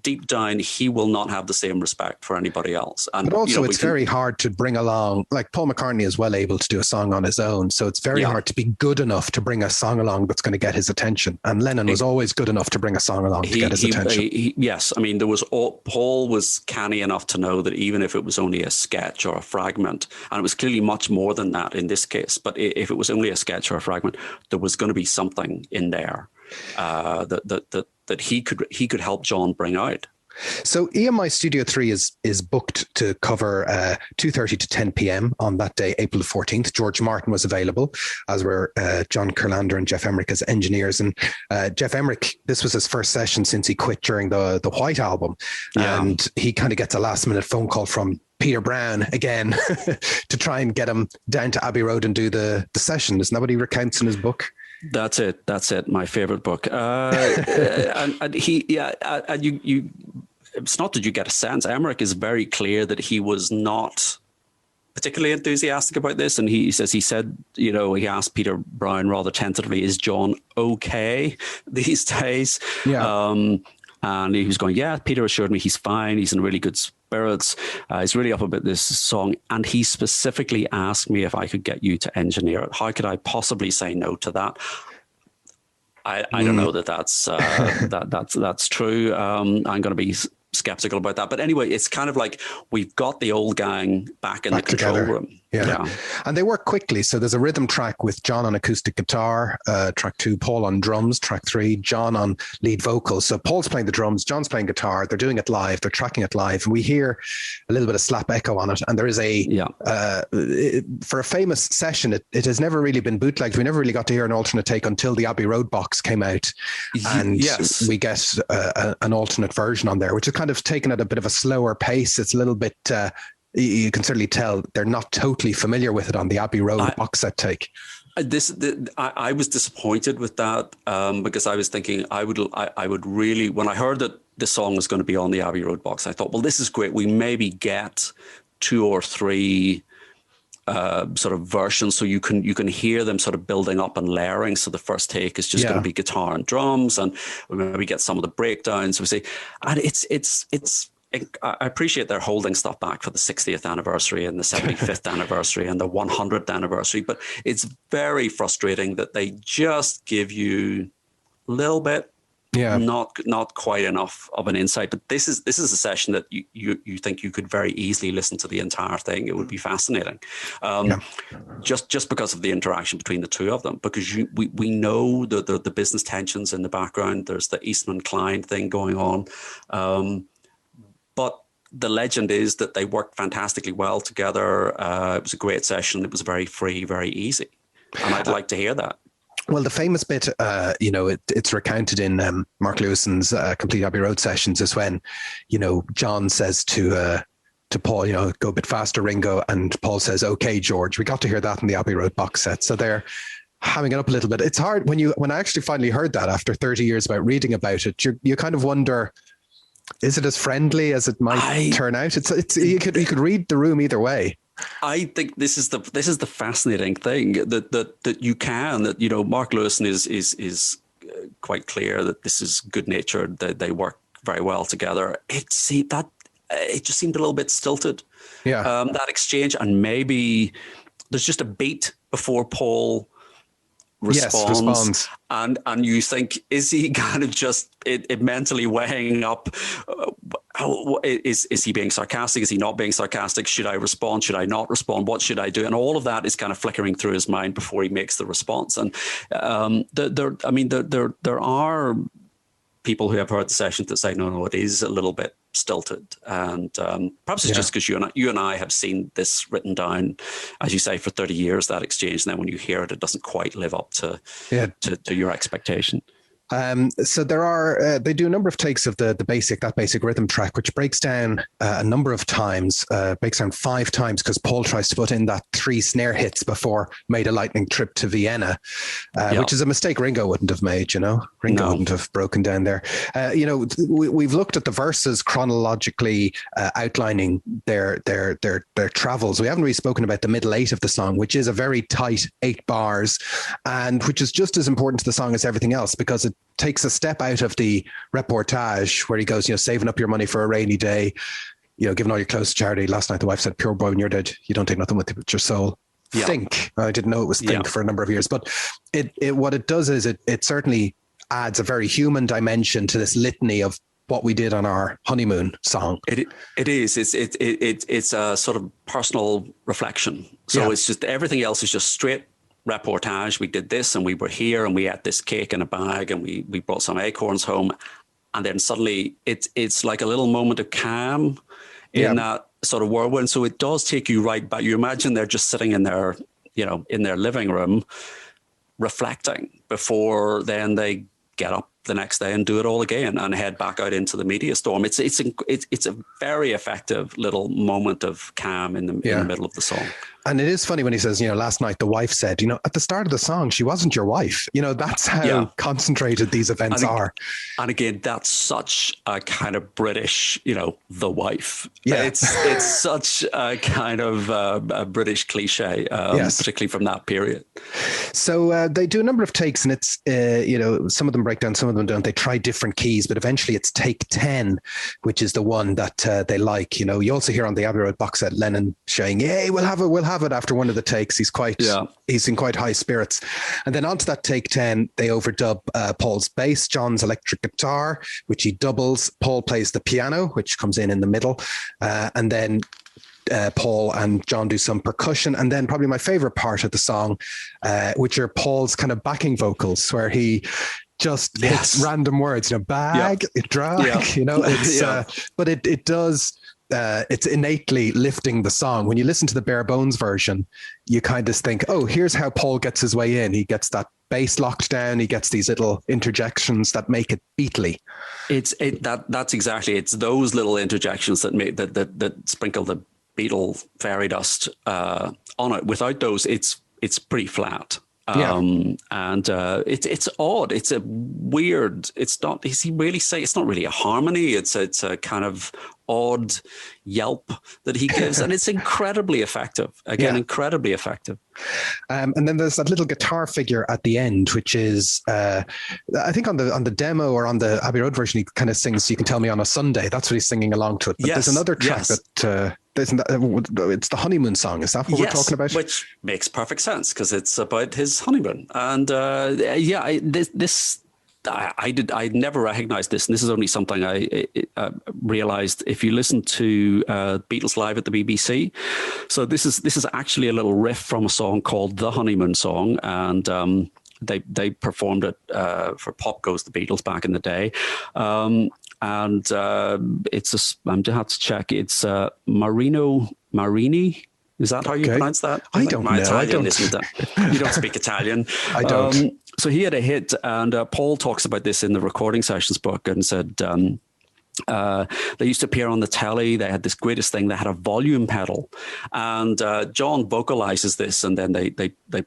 deep down, he will not have the same respect for anybody else. And, but also, it's very hard to bring along, like Paul McCartney is well able to do a song on his own. So it's very hard to be good enough to bring a song along that's going to get his attention. And Lennon was always good enough to bring a song along to get his attention. Yes. I mean, Paul was canny enough to know that even if it was only a sketch or a fragment, and it was clearly much more than that in this case, but if it was only a sketch or a fragment, there was going to be something in there that he could help John bring out. So EMI Studio 3 is booked to cover 2:30 to 10 p.m. on that day, April the 14th. George Martin was available, as were John Kurlander and Jeff Emerick as engineers. And Jeff Emerick, this was his first session since he quit during the White Album. Yeah. And he kind of gets a last minute phone call from Peter Brown again to try and get him down to Abbey Road and do the session. Isn't that what he recounts in his book? That's it. My favorite book. And you. It's not that you get a sense. Emerick is very clear that he was not particularly enthusiastic about this, and he said, you know, he asked Peter Brown rather tentatively, "Is John okay these days?" Yeah. And he was going, "Yeah." Peter assured me he's fine. He's in really good spirits. He's really up about this song, and he specifically asked me if I could get you to engineer it. How could I possibly say no to that? I don't know that's true. I'm going to be skeptical about that, but anyway, it's kind of like we've got the old gang back in the control room. Yeah, and they work quickly. So there's a rhythm track with John on acoustic guitar, track 2, Paul on drums, track 3, John on lead vocals. So Paul's playing the drums, John's playing guitar. They're doing it live. They're tracking it live, and we hear a little bit of slap echo on it. And there is for a famous session, it has never really been bootlegged. We never really got to hear an alternate take until the Abbey Road box came out, and we get an alternate version on there, which is kind of taken at a bit of a slower pace. It's a little bit. You can certainly tell they're not totally familiar with it on the Abbey Road box set take. I was disappointed with that because I was thinking I would really, when I heard that the song was going to be on the Abbey Road box, I thought, well, this is great. We maybe get 2 or 3 sort of versions, so you can hear them sort of building up and layering. So the first take is just going to be guitar and drums, and we maybe get some of the breakdowns. We see, and I appreciate they're holding stuff back for the 60th anniversary and the 75th anniversary and the 100th anniversary, but it's very frustrating that they just give you a little bit, not quite enough of an insight. But this is a session that you think you could very easily listen to the entire thing. It would be fascinating, just because of the interaction between the two of them. Because we know the business tensions in the background. There's the Eastman Klein thing going on. But the legend is that they worked fantastically well together. It was a great session. It was very free, very easy. And I'd like to hear that. Well, the famous bit, it's recounted in Mark Lewison's Complete Abbey Road Sessions, is when, John says to Paul, go a bit faster, Ringo. And Paul says, "Okay, George." We got to hear that in the Abbey Road box set. So they're hamming it up a little bit. It's hard when I actually finally heard that after 30 years about reading about it, you kind of wonder, is it as friendly as it might turn out? It's you could read the room either way. I think this is the fascinating thing that you can, Mark Lewison is quite clear that this is good natured, that they work very well together. It just seemed a little bit stilted. Yeah. That exchange, and maybe there's just a beat before Paul responds. And you think, is he kind of just it mentally weighing up? Is he being sarcastic? Is he not being sarcastic? Should I respond? Should I not respond? What should I do? And all of that is kind of flickering through his mind before he makes the response. And there are people who have heard the sessions that say, no, it is a little bit stilted. And perhaps it's just because you and I have seen this written down, as you say, for 30 years, that exchange. And then when you hear it, it doesn't quite live up to your expectation. So there are, they do a number of takes of that basic rhythm track, which breaks down a number of times, breaks down 5 times because Paul tries to put in that 3 snare hits before Made a Lightning Trip to Vienna, which is a mistake Ringo wouldn't have made, Ringo wouldn't have broken down there. We've looked at the verses chronologically outlining their travels. We haven't really spoken about the middle 8 of the song, which is a very tight 8 bars and which is just as important to the song as everything else because it takes a step out of the reportage where he goes, saving up your money for a rainy day, giving all your clothes to charity. Last night the wife said, pure boy, when you're dead, you don't take nothing with you but your soul. Yeah. Think. I didn't know it was think for a number of years, but what it does is it certainly adds a very human dimension to this litany of what we did on our honeymoon song. It is. It's a sort of personal reflection. So it's just everything else is just straight reportage. We did this and we were here and we ate this cake in a bag and we brought some acorns home, and then suddenly it's like a little moment of calm in that sort of whirlwind. So it does take you right back. You imagine they're just sitting in their in their living room reflecting before then they get up the next day and do it all again and head back out into the media storm. It's a very effective little moment of calm in the middle of the song. And it is funny when he says, last night the wife said, at the start of the song, she wasn't your wife. That's how concentrated these events are. And again, that's such a kind of British, the wife. Yeah. It's such a kind of a British cliche, particularly from that period. So they do a number of takes and it's, some of them break down, some of them don't. They try different keys, but eventually it's take 10, which is the one that they like. You also hear on the Abbey Road box set Lennon saying, "Yay, we'll have it after one of the takes." He's in quite high spirits. And then onto that take 10, they overdub Paul's bass, John's electric guitar, which he doubles. Paul plays the piano, which comes in the middle. And then Paul and John do some percussion. And then probably my favorite part of the song, which are Paul's kind of backing vocals, where he just hits random words, bag, drag, it's, but it does, it's innately lifting the song. When you listen to the bare bones version, you kind of think, oh, here's how Paul gets his way in. He gets that bass locked down. He gets these little interjections that make it Beatley. That's exactly, it's those little interjections that make that sprinkle the Beatle fairy dust on it. Without those, it's pretty flat. And it's odd. It's a weird. It's not. Does he really say? It's not really a harmony. It's a kind of odd yelp that he gives, and it's incredibly effective. Incredibly effective. And then there's that little guitar figure at the end, which is, I think on the demo or on the Abbey Road version, he kind of sings "You Can Tell Me on a Sunday." That's what he's singing along to it. But there's another track that. It's the honeymoon song. Is that what we're talking about? Which makes perfect sense because it's about his honeymoon. And I'd never recognized this. And this is only something I realized if you listen to Beatles Live at the BBC. So this is actually a little riff from a song called The Honeymoon Song. And they performed it for Pop Goes the Beatles back in the day. And it's I'm to have to check. It's Marini. Is that how you pronounce that? I don't know. Italian, you don't speak Italian. I don't. So he had a hit, and Paul talks about this in the recording sessions book, and said they used to appear on the telly. They had this greatest thing. They had a volume pedal, and John vocalizes this, and then they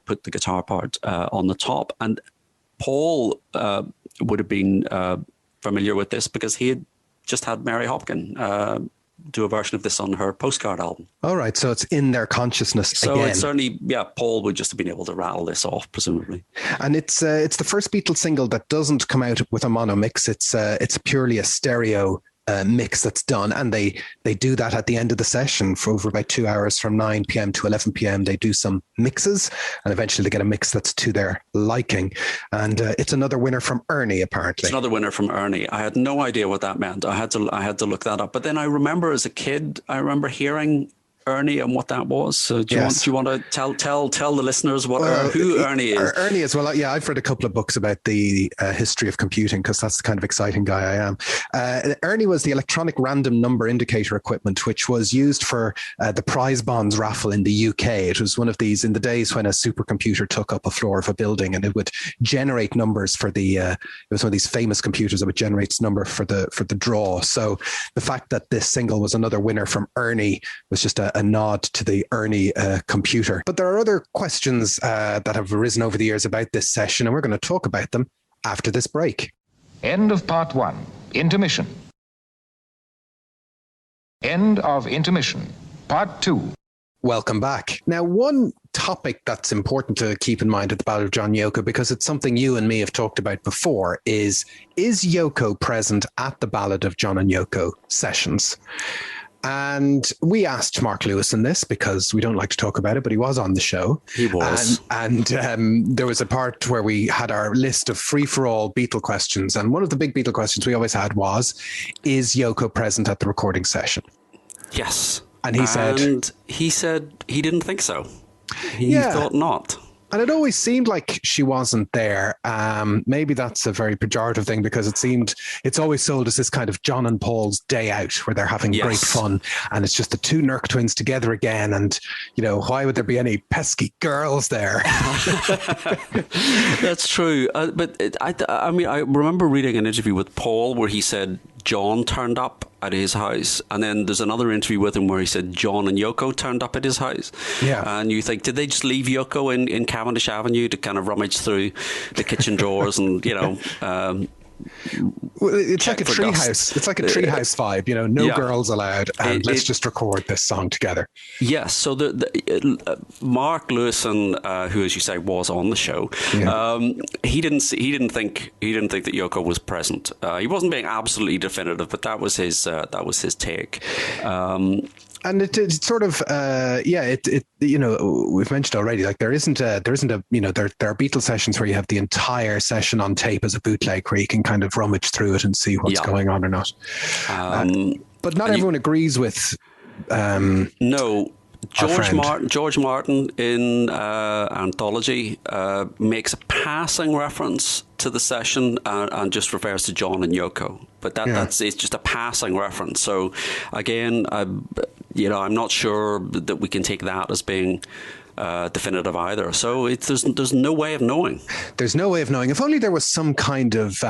put the guitar part on the top. And Paul would have been familiar with this because he had just had Mary Hopkin do a version of this on her Postcard album. All right, so it's in their consciousness so again. It's certainly, Paul would just have been able to rattle this off, presumably. And it's the first Beatles single that doesn't come out with a mono mix. It's purely a stereo mix that's done, and they do that at the end of the session for over about 2 hours from 9 p.m. to 11 p.m. They do some mixes, and eventually they get a mix that's to their liking. And it's another winner from Ernie, apparently. It's another winner from Ernie. I had no idea what that meant. I had to look that up. But then I remember as a kid, I remember hearing Ernie and what that was. So do you want to tell the listeners who Ernie is? Ernie is, well, yeah, I've read a couple of books about the history of computing, because that's the kind of exciting guy I am. Ernie was the electronic random number indicator equipment, which was used for the prize bonds raffle in the UK. It was one of these in the days when a supercomputer took up a floor of a building, and it would generate numbers for it was one of these famous computers that would generate number for the draw. So the fact that this single was another winner from Ernie was just a nod to the Ernie computer. But there are other questions that have arisen over the years about this session, and we're going to talk about them after this break. End of part 1. Intermission. End of intermission. Part 2. Welcome back. Now, one topic that's important to keep in mind at the Ballad of John Yoko, because it's something you and me have talked about before, is Yoko present at the Ballad of John and Yoko sessions? And we asked Mark Lewison this because we don't like to talk about it, but he was on the show. He was. And there was a part where we had our list of free-for-all Beatle questions. And one of the big Beatle questions we always had was, is Yoko present at the recording session? Yes. And he said he didn't think so. He thought not. And it always seemed like she wasn't there. Maybe that's a very pejorative thing, because it's always sold as this kind of John and Paul's day out where they're having great fun. And it's just the two Nerk Twins together again. And, why would there be any pesky girls there? That's true. I remember reading an interview with Paul where he said John turned up at his house, and then there's another interview with him where he said John and Yoko turned up at his house. Yeah. And you think, did they just leave Yoko in Cavendish Avenue to kind of rummage through the kitchen drawers and, well, it's like a treehouse. It's like a treehouse vibe, no girls allowed, and let's just record this song together. Yes. So Mark Lewison, who, as you say, was on the show, he didn't think that Yoko was present. He wasn't being absolutely definitive, but that was his take. And it's sort of, we've mentioned already, like there are Beatles sessions where you have the entire session on tape as a bootleg where you can kind of rummage through it and see what's going on or not. But not everyone agrees with. No. George Martin in Anthology makes a passing reference to the session and just refers to John and Yoko, but it's just a passing reference. So again, I'm not sure that we can take that as being definitive either. So there's no way of knowing. There's no way of knowing. If only there was some kind of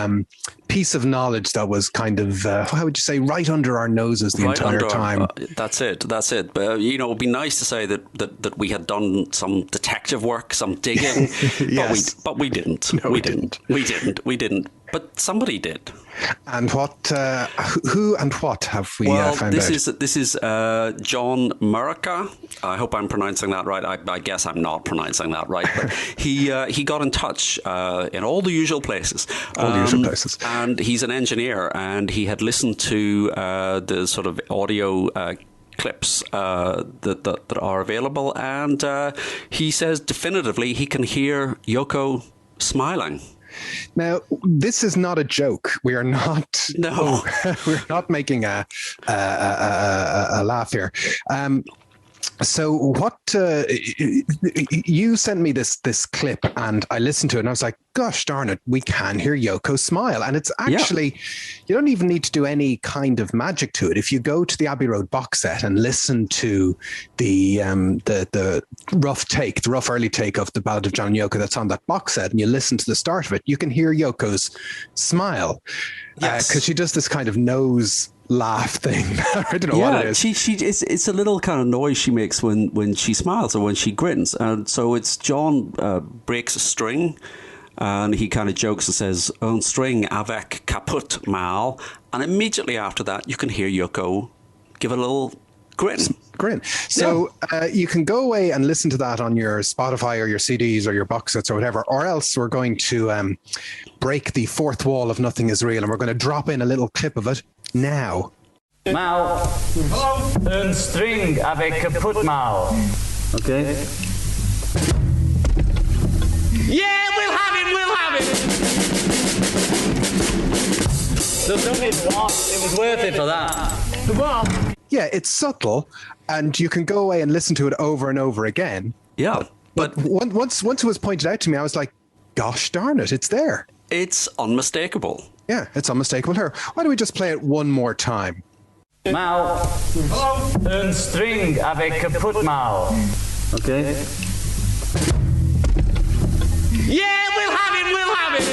piece of knowledge that was kind of, how would you say, right under our noses the entire time. That's it. But, it'd be nice to say that we had done some detective work, some digging, yes. but we didn't. No, we didn't. We didn't. But somebody did. And what? Who and what have we found out? This is John Murica. I hope I'm pronouncing that right. I guess I'm not pronouncing that right. But he got in touch in all the usual places. And he's an engineer, and he had listened to the sort of audio clips that are available, and he says definitively he can hear Yoko smiling. Now, this is not a joke. We are not. No, we're not making a laugh here. So what you sent me this clip, and I listened to it, and I was like, gosh darn it, we can hear Yoko smile. And it's actually, you don't even need to do any kind of magic to it. If you go to the Abbey Road box set and listen to the rough early take of the Ballad of John and Yoko that's on that box set, and you listen to the start of it, you can hear Yoko's smile. Yes. Because she does this kind of nose laugh thing. I don't know what it is. It's a little kind of noise she makes when she smiles or when she grins. And so it's John breaks a string, and he kind of jokes and says, "Un string avec caput mal," and immediately after that you can hear Yoko give a little grin. So you can go away and listen to that on your Spotify or your CDs or your box sets or whatever, or else we're going to break the fourth wall of Nothing Is Real, and we're going to drop in a little clip of it now. Mal, un string avec kaput mal. Okay. Yeah, we'll have it. There's no need to watch. It was worth it for that. Well, Yeah, it's subtle, and you can go away and listen to it over and over again. Yeah. But once it was pointed out to me, I was like, gosh darn it, it's there. It's unmistakable. Yeah, it's unmistakable here. Why don't we just play it one more time? Mal, un string avec kaput mal. Okay. Yeah, we'll have it.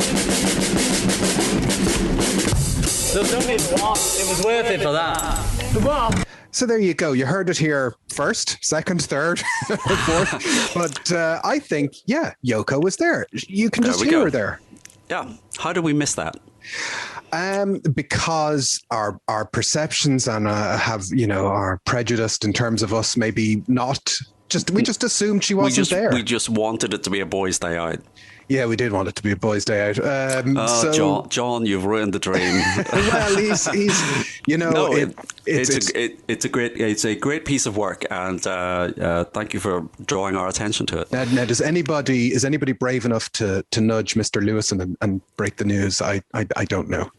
There's no need to watch. It was worth it for that. Well. So there you go. You heard it here first, second, third, fourth. But I think, yeah, Yoko was there. You can just hear her there. Yeah. How did we miss that? Because our perceptions and are prejudiced in terms of us maybe not. We just assumed she wasn't there. We just wanted it to be a boys' day out. Yeah, we did want it to be a boys' day out. John, you've ruined the dream. Well, he's it's a great piece of work, and thank you for drawing our attention to it. Now, is anybody brave enough to nudge Mr. Lewison and break the news? I don't know.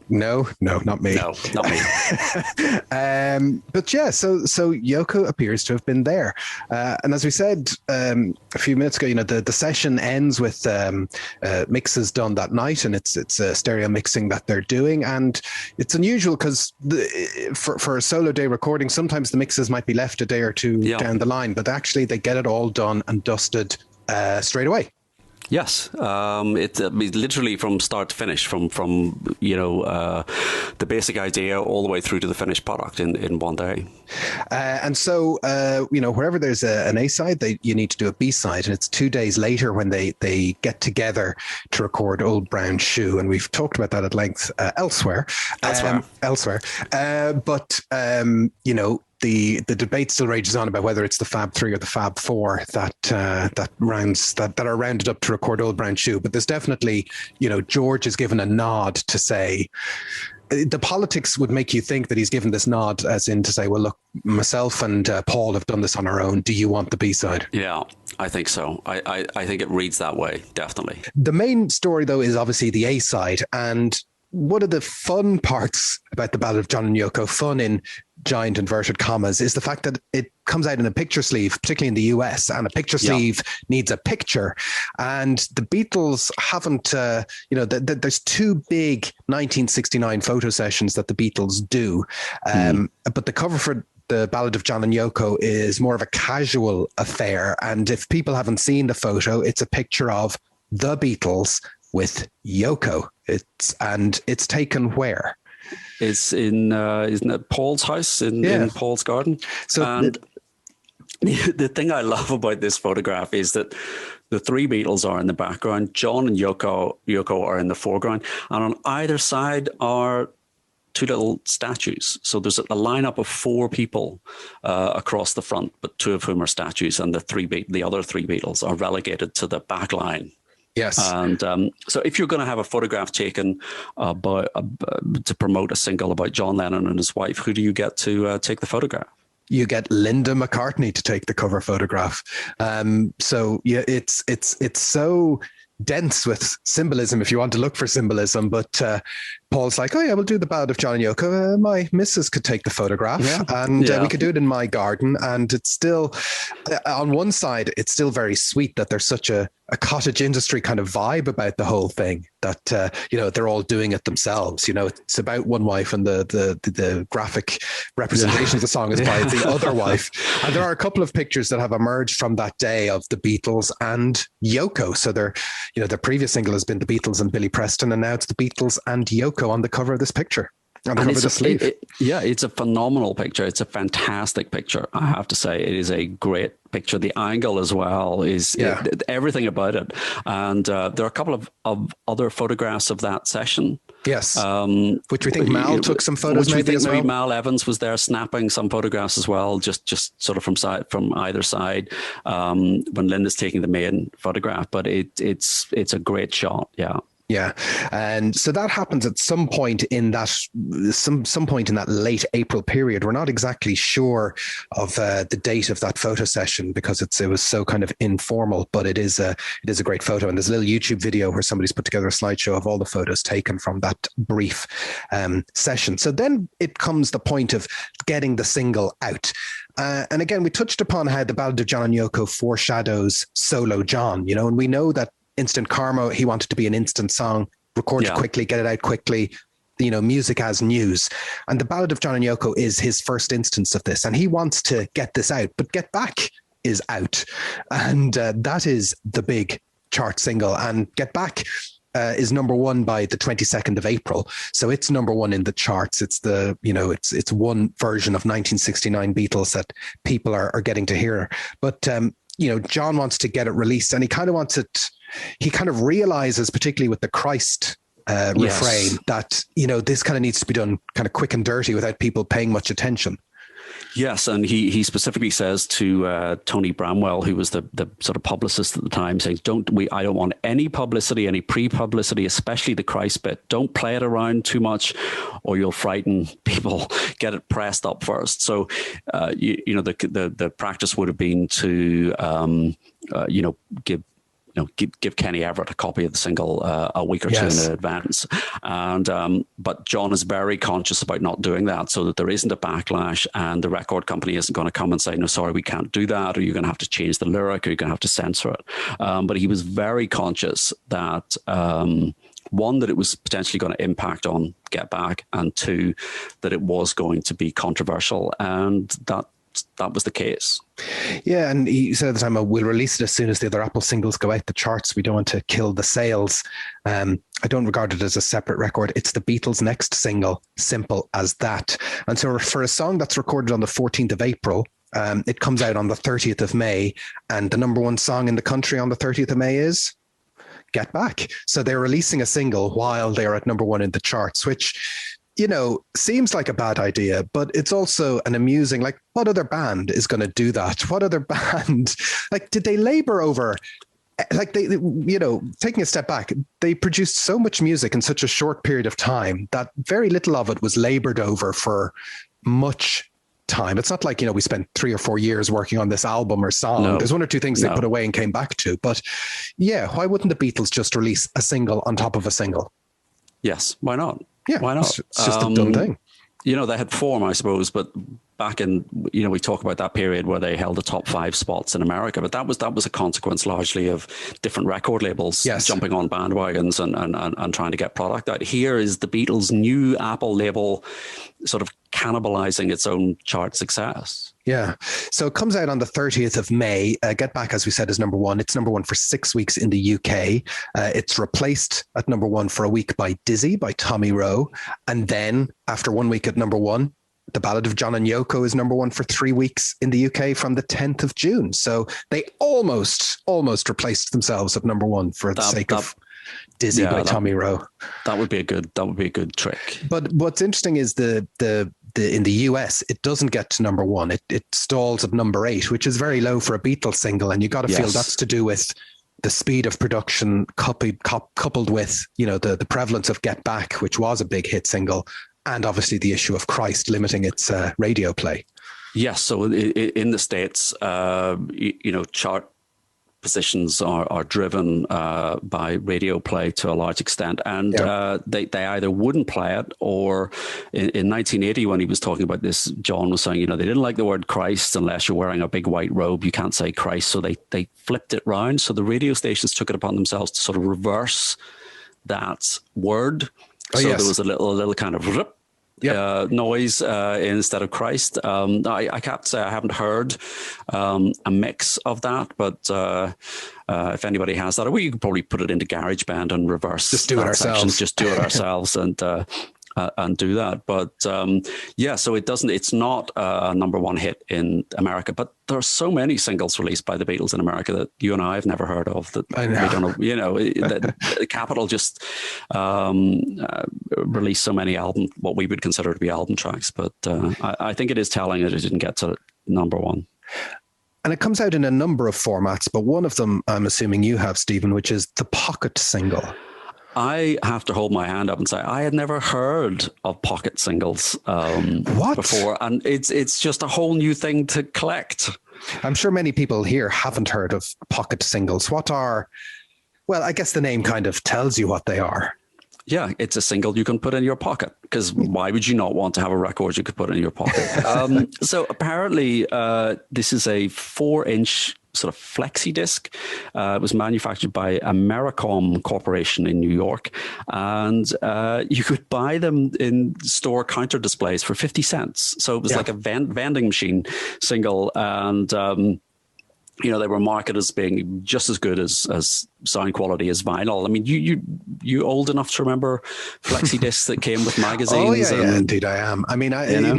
No, not me. No, not me. But yeah, so Yoko appears to have been there. And as we said a few minutes ago, the session ends with mixes done that night, and it's stereo mixing that they're doing. And it's unusual because for a solo day recording, sometimes the mixes might be left a day or two down the line, but actually they get it all done and dusted straight away. Yes, it's literally from start to finish, from the basic idea all the way through to the finished product in one day. And so, wherever there's an A side, you need to do a B side, and it's 2 days later when they get together to record Old Brown Shoe, and we've talked about that at length elsewhere. The debate still rages on about whether it's the Fab 3 or the Fab 4 that are rounded up to record Old Brown Shoe. But there's definitely, George is given a nod to say, the politics would make you think that he's given this nod as in to say, well, look, myself and Paul have done this on our own. Do you want the B-side? Yeah, I think so. I think it reads that way, definitely. The main story, though, is obviously the A-side. And one of the fun parts about the Ballad of John and Yoko, fun in giant inverted commas, is the fact that it comes out in a picture sleeve, particularly in the US, and a picture sleeve needs a picture. And the Beatles haven't, there's two big 1969 photo sessions that the Beatles do. But the cover for the Ballad of John and Yoko is more of a casual affair. And if people haven't seen the photo, it's a picture of the Beatles with Yoko. It's taken where? It's in isn't it Paul's house in Paul's garden? So and the thing I love about this photograph is that the three Beatles are in the background, John and Yoko are in the foreground, and on either side are two little statues. So there's a lineup of four people across the front, but two of whom are statues, and the other three Beatles are relegated to the back line. Yes. And so if you're going to have a photograph taken to promote a single about John Lennon and his wife, who do you get to take the photograph? You get Linda McCartney to take the cover photograph. So yeah, it's so dense with symbolism if you want to look for symbolism, but Paul's like, oh yeah, we'll do the Ballad of John and Yoko. My missus could take the photograph, and we could do it in my garden. And it's still, on one side, it's still very sweet that there's such a cottage industry kind of vibe about the whole thing, that they're all doing it themselves. It's about one wife, and the graphic representation of the song is by the other wife. And there are a couple of pictures that have emerged from that day of the Beatles and Yoko. So their previous single has been the Beatles and Billy Preston, and now it's the Beatles and Yoko on the cover of this picture. On the cover of the sleeve. It's a phenomenal picture. It's a fantastic picture, I have to say. It is a great picture. The angle as well is everything about it. And there are a couple of other photographs of that session. Yes. Which we think Mal took some photos maybe as well. Maybe Mal Evans was there snapping some photographs as well, just sort of from either side when Linda's taking the main photograph. But it's a great shot. Yeah. Yeah, and so that happens at some point in that some point in that late April period. We're not exactly sure of the date of that photo session because it was so kind of informal, but it is a great photo. And there's a little YouTube video where somebody's put together a slideshow of all the photos taken from that brief session. So then it comes the point of getting the single out. And again, we touched upon how the Ballad of John and Yoko foreshadows solo John, and we know that Instant Karma, he wanted to be an instant song, record it quickly, get it out quickly, music as news. And the Ballad of John and Yoko is his first instance of this. And he wants to get this out, but Get Back is out. And that is the big chart single. And Get Back is number one by the 22nd of April. So it's number one in the charts. It's it's one version of 1969 Beatles that people are getting to hear. But, John wants to get it released, and he kind of wants it. He kind of realizes, particularly with the Christ refrain, that, this kind of needs to be done kind of quick and dirty without people paying much attention. Yes, and he specifically says to Tony Bramwell, who was the sort of publicist at the time, saying, I don't want any publicity, any pre-publicity, especially the Christ bit. Don't play it around too much or you'll frighten people. Get it pressed up first. So, the practice would have been to, give Kenny Everett a copy of the single a week or two in advance. And but John is very conscious about not doing that so that there isn't a backlash and the record company isn't going to come and say, no, sorry, we can't do that, or you're going to have to change the lyric, or you're going to have to censor it. But he was very conscious that, one, that it was potentially going to impact on Get Back, and two, that it was going to be controversial. And that was the case. Yeah, and he said at the time, we'll release it as soon as the other Apple singles go out the charts. We don't want to kill the sales. I don't regard it as a separate record. It's the Beatles' next single, simple as that. And so for a song that's recorded on the 14th of April, it comes out on the 30th of May, and the number one song in the country on the 30th of May is Get Back. So they're releasing a single while they're at number one in the charts, which, seems like a bad idea, but it's also an amusing, like, what other band is going to do that? What other band, did they labor over, taking a step back, they produced so much music in such a short period of time that very little of it was labored over for much time. It's not like, we spent 3 or 4 years working on this album or song. No, there's one or two things they put away and came back to. But yeah, why wouldn't the Beatles just release a single on top of a single? Yes, why not? Yeah, why not? It's just a dumb thing. They had form, I suppose, but back in, we talk about that period where they held the top 5 spots in America, but that was a consequence largely of different record labels jumping on bandwagons and trying to get product out. Here is the Beatles' new Apple label sort of cannibalizing its own chart success. Yeah. So it comes out on the 30th of May. Get Back, as we said, is number one. It's number one for 6 weeks in the UK. It's replaced at number one for a week by Dizzy by Tommy Rowe. And then after 1 week at number one, The Ballad of John and Yoko is number one for 3 weeks in the UK from the 10th of June. So they almost replaced themselves at number one for the sake of Dizzy by Tommy Rowe. That would be a good trick. But what's interesting is the in the US, it doesn't get to number one. It stalls at number 8, which is very low for a Beatles single. And you got to feel that's to do with the speed of production coupled with, the prevalence of Get Back, which was a big hit single, and obviously the issue of Christ limiting its radio play. Yes. So in the States, chart positions are driven by radio play to a large extent, and they either wouldn't play it, or in 1980 when he was talking about this, John was saying, they didn't like the word Christ unless you're wearing a big white robe, you can't say Christ, so they flipped it round. So the radio stations took it upon themselves to sort of reverse that word. There was a little kind of noise instead of Christ. I can't say I haven't heard a mix of that, but if anybody has that, we could probably put it into GarageBand and reverse. Just do it ourselves. Just do it ourselves and do that. But so it's not a number one hit in America, but there are so many singles released by the Beatles in America that you and I have never heard of, that we don't know, the Capitol just released so many what we would consider to be album tracks. But I think it is telling that it didn't get to number one. And it comes out in a number of formats, but one of them I'm assuming you have, Stephen, which is the pocket single. I have to hold my hand up and say I had never heard of pocket singles before, and it's just a whole new thing to collect. I'm sure many people here haven't heard of pocket singles. What are? Well, I guess the name kind of tells you what they are. Yeah, it's a single you can put in your pocket, because why would you not want to have a record you could put in your pocket? So apparently this is a 4-inch sort of flexi disc. It was manufactured by Americom Corporation in New York, and you could buy them in store counter displays for 50 cents. So it was like a vending machine single, and they were marketed as being just as good as sound quality as vinyl. I mean, you old enough to remember flexi discs that came with magazines? Oh yeah, indeed I am. I mean,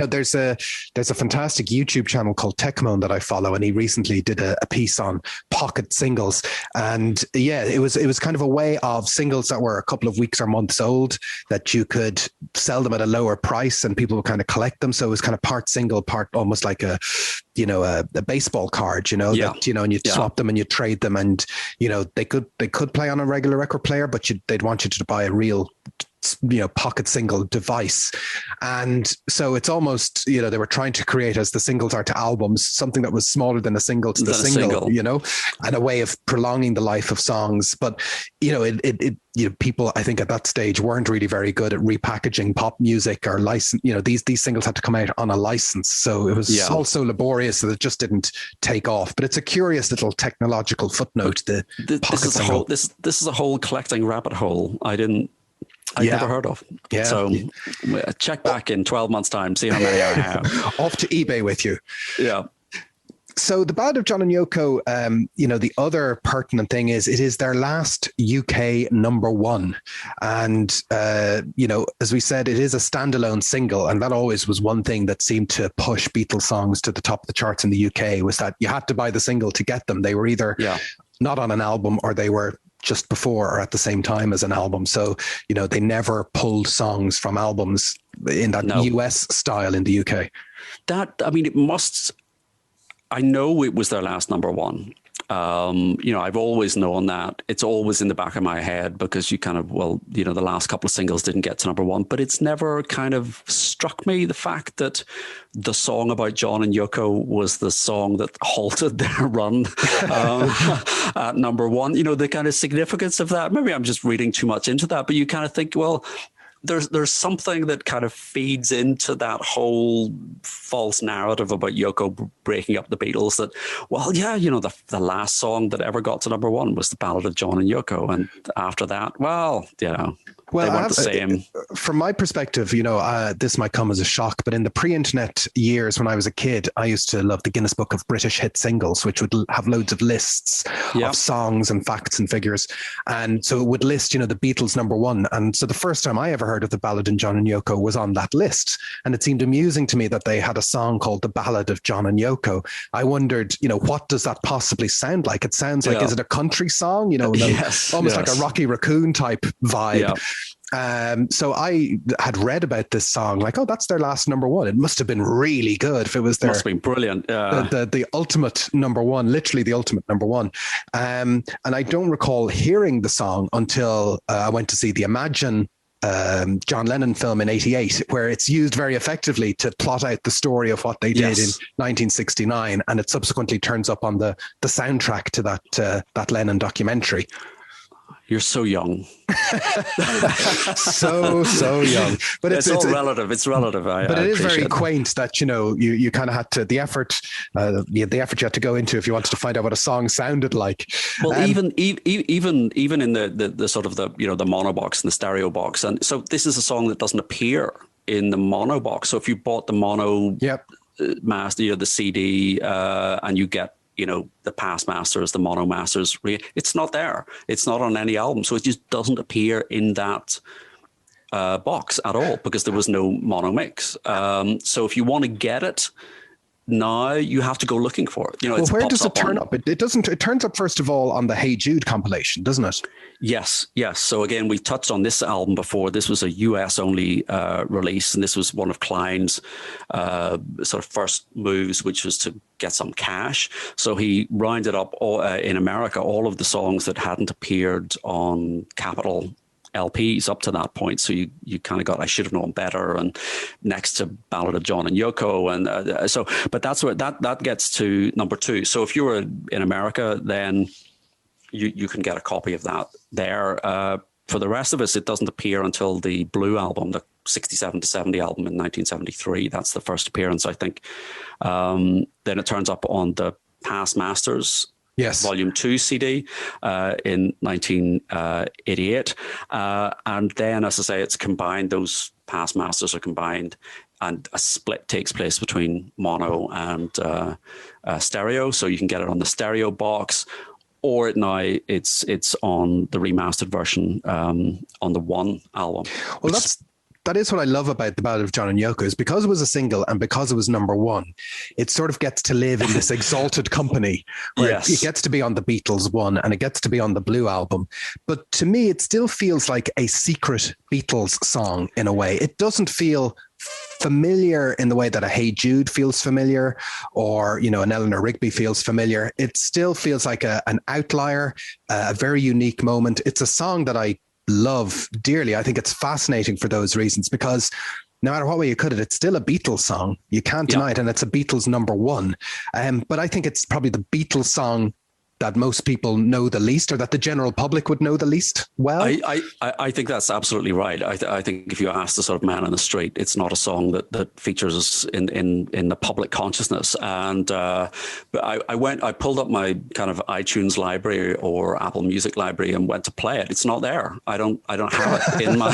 there's a fantastic YouTube channel called Techmoan that I follow, and he recently did a piece on pocket singles, and it was kind of a way of singles that were a couple of weeks or months old that you could sell them at a lower price, and people would kind of collect them. So it was kind of part single, part almost like a baseball card, and you'd swap them and you'd trade them, and they could play on a regular record player, but they'd want you to buy a real pocket single device. And so it's almost, they were trying to create, as the singles are to albums, something that was smaller than a single to the single, and a way of prolonging the life of songs. But people, I think at that stage, weren't really very good at repackaging pop music or license. These singles had to come out on a license, so it was all so laborious that it just didn't take off. But it's a curious little technological footnote. This is a whole collecting rabbit hole I'd never heard of. Yeah. So check back in 12 months' time, see how many I have. Off to eBay with you. Yeah. So the Ballad of John and Yoko, the other pertinent thing is it is their last UK number one. And, as we said, it is a standalone single. And that always was one thing that seemed to push Beatles songs to the top of the charts in the UK, was that you had to buy the single to get them. They were either not on an album, or they were just before or at the same time as an album. So, they never pulled songs from albums in that US style in the UK. I know it was their last number one. I've always known that. It's always in the back of my head, because you kind of, the last couple of singles didn't get to number one, but it's never kind of struck me, the fact that the song about John and Yoko was the song that halted their run at number one. The kind of significance of that. Maybe I'm just reading too much into that, but you kind of think, well, there's something that kind of feeds into that whole false narrative about Yoko breaking up the Beatles, that, the last song that ever got to number one was the Ballad of John and Yoko. And after that, they weren't the same. From my perspective, this might come as a shock, but in the pre-internet years when I was a kid, I used to love the Guinness Book of British Hit Singles, which would have loads of lists of songs and facts and figures. And so it would list, the Beatles number one. And so the first time I ever heard of the Ballad of John and Yoko was on that list. And it seemed amusing to me that they had a song called The Ballad of John and Yoko. I wondered, what does that possibly sound like? It sounds like, is it a country song? Almost like a Rocky Raccoon type vibe. Yeah. So I had read about this song, like, that's their last number one. It must have been really good if it was must have been brilliant. The ultimate number one, literally the ultimate number one. And I don't recall hearing the song until I went to see the Imagine John Lennon film in '88, where it's used very effectively to plot out the story of what they did in 1969, and it subsequently turns up on the soundtrack to that Lennon documentary. You're so young. so young. But it's all relative. It's relative. But it is very quaint that, you kind of had to, the effort you had to go into if you wanted to find out what a song sounded like. Well, even in the sort of the mono box and the stereo box. And so this is a song that doesn't appear in the mono box. So if you bought the mono master, the CD, and you get, the past masters, the mono masters, it's not there. It's not on any album. So it just doesn't appear in that box at all, because there was no mono mix. So if you want to get it now, you have to go looking for it. Where does it turn up? It doesn't. It turns up first of all on the Hey Jude compilation, doesn't it? Yes. So again, we touched on this album before. This was a US only release, and this was one of Klein's sort of first moves, which was to get some cash. So he rounded up in America all of the songs that hadn't appeared on Capitol LPs up to that point. So you kind of got I Should Have Known Better and next to Ballad of John and Yoko. And but that's where that gets to number 2. So if you were in America, then you can get a copy of that there. For the rest of us, it doesn't appear until the Blue album, the 67 to 70 album in 1973. That's the first appearance, I think. Then it turns up on the Past Masters Volume 2 CD in 1988. And then, as I say, it's combined. Those Past Masters are combined, and a split takes place between mono and stereo. So you can get it on the stereo box, or now it's on the remastered version on the One album. Well, that is what I love about the Ballad of John and Yoko, is because it was a single and because it was number 1, it sort of gets to live in this exalted company where it gets to be on the Beatles one and it gets to be on the Blue album. But to me, it still feels like a secret Beatles song in a way. It doesn't feel familiar in the way that a Hey Jude feels familiar, or, you know, an Eleanor Rigby feels familiar. It still feels like an outlier, a very unique moment. It's a song that I love dearly. I think it's fascinating for those reasons, because no matter what way you cut it, it's still a Beatles song. You can't deny it, and it's a Beatles number 1. But I think it's probably the Beatles song that most people know the least, or that the general public would know the least well. I think that's absolutely right. I think if you ask the sort of man on the street, it's not a song that features in the public consciousness. And but I pulled up my kind of iTunes library or Apple Music library and went to play it. It's not there. I don't have it in my.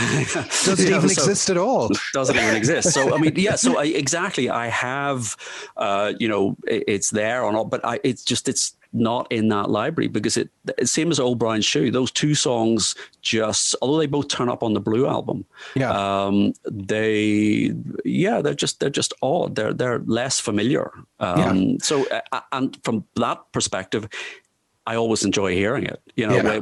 Does it even exist at all? Doesn't even exist. So I mean, yeah. So exactly. I have, it's there or not, but it's not in that library, because it same as Old Brown Shoe. Those 2 songs although they both turn up on the Blue album, they're just odd. They're less familiar. So and from that perspective, I always enjoy hearing it.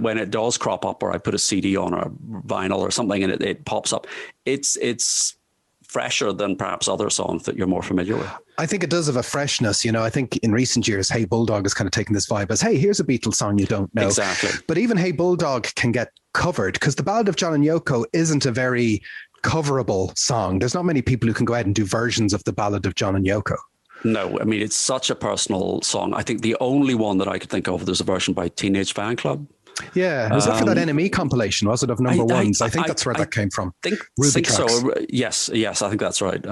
When it does crop up, or I put a CD on or vinyl or something and it pops up, it's fresher than perhaps other songs that you're more familiar with. I think it does have a freshness. I think in recent years, Hey Bulldog has kind of taken this vibe as, hey, here's a Beatles song you don't know. Exactly. But even Hey Bulldog can get covered, because the Ballad of John and Yoko isn't a very coverable song. There's not many people who can go out and do versions of the Ballad of John and Yoko. No, I mean, it's such a personal song. I think the only one that I could think of, there's a version by Teenage Fan Club. Yeah, was it for that NME compilation? Was it of number ones? I think that's where that came from. Think so. Yes, I think that's right.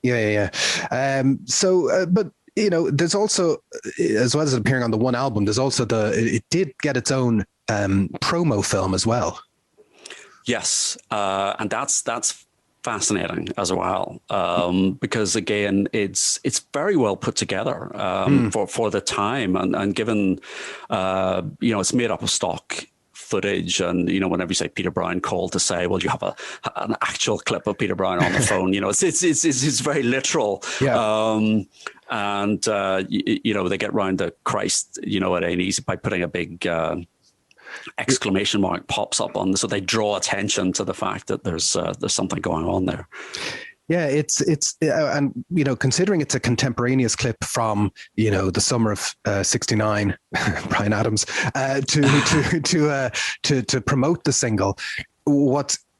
Yeah. But there's also, as well as it appearing on the One album, there's also it did get its own promo film as well. Yes, and that's fascinating as well, because again, it's very well put together for the time, and given it's made up of stock footage, and whenever you say Peter Brown called to say, well, you have an actual clip of Peter Brown on the phone, it's very literal. And they get round to Christ, at A&E's by putting a big exclamation mark pops up on, so they draw attention to the fact that there's something going on there. Yeah, it's and considering it's a contemporaneous clip from the summer of '69, Bryan Adams, to promote the single.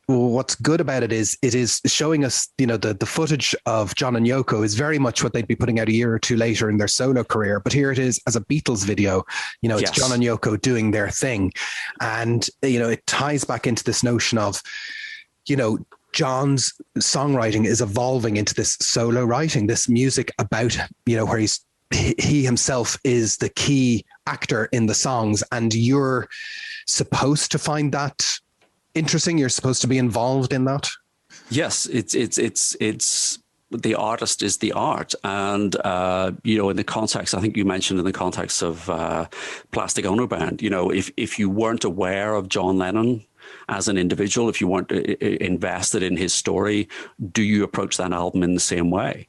What's good about it is showing us, the footage of John and Yoko is very much what they'd be putting out a year or two later in their solo career. But here it is as a Beatles video, it's John and Yoko doing their thing. And, it ties back into this notion of, John's songwriting is evolving into this solo writing, this music about, where he himself is the key actor in the songs. And you're supposed to find that interesting. You're supposed to be involved in that. Yes, it's the artist is the art, and in the context, I think you mentioned in the context of Plastic Ono Band, if you weren't aware of John Lennon as an individual, if you weren't invested in his story, do you approach that album in the same way?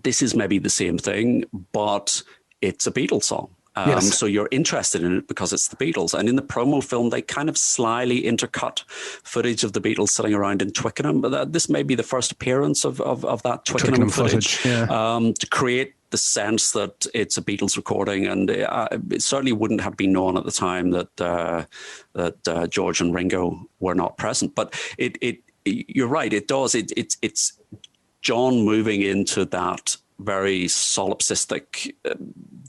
This is maybe the same thing, but it's a Beatles song. So you're interested in it because it's the Beatles. And in the promo film, they kind of slyly intercut footage of the Beatles sitting around in Twickenham. But this may be the first appearance of that Twickenham footage. To create the sense that it's a Beatles recording, and it certainly wouldn't have been known at the time that George and Ringo were not present. But you're right, it does. It's John moving into that very solipsistic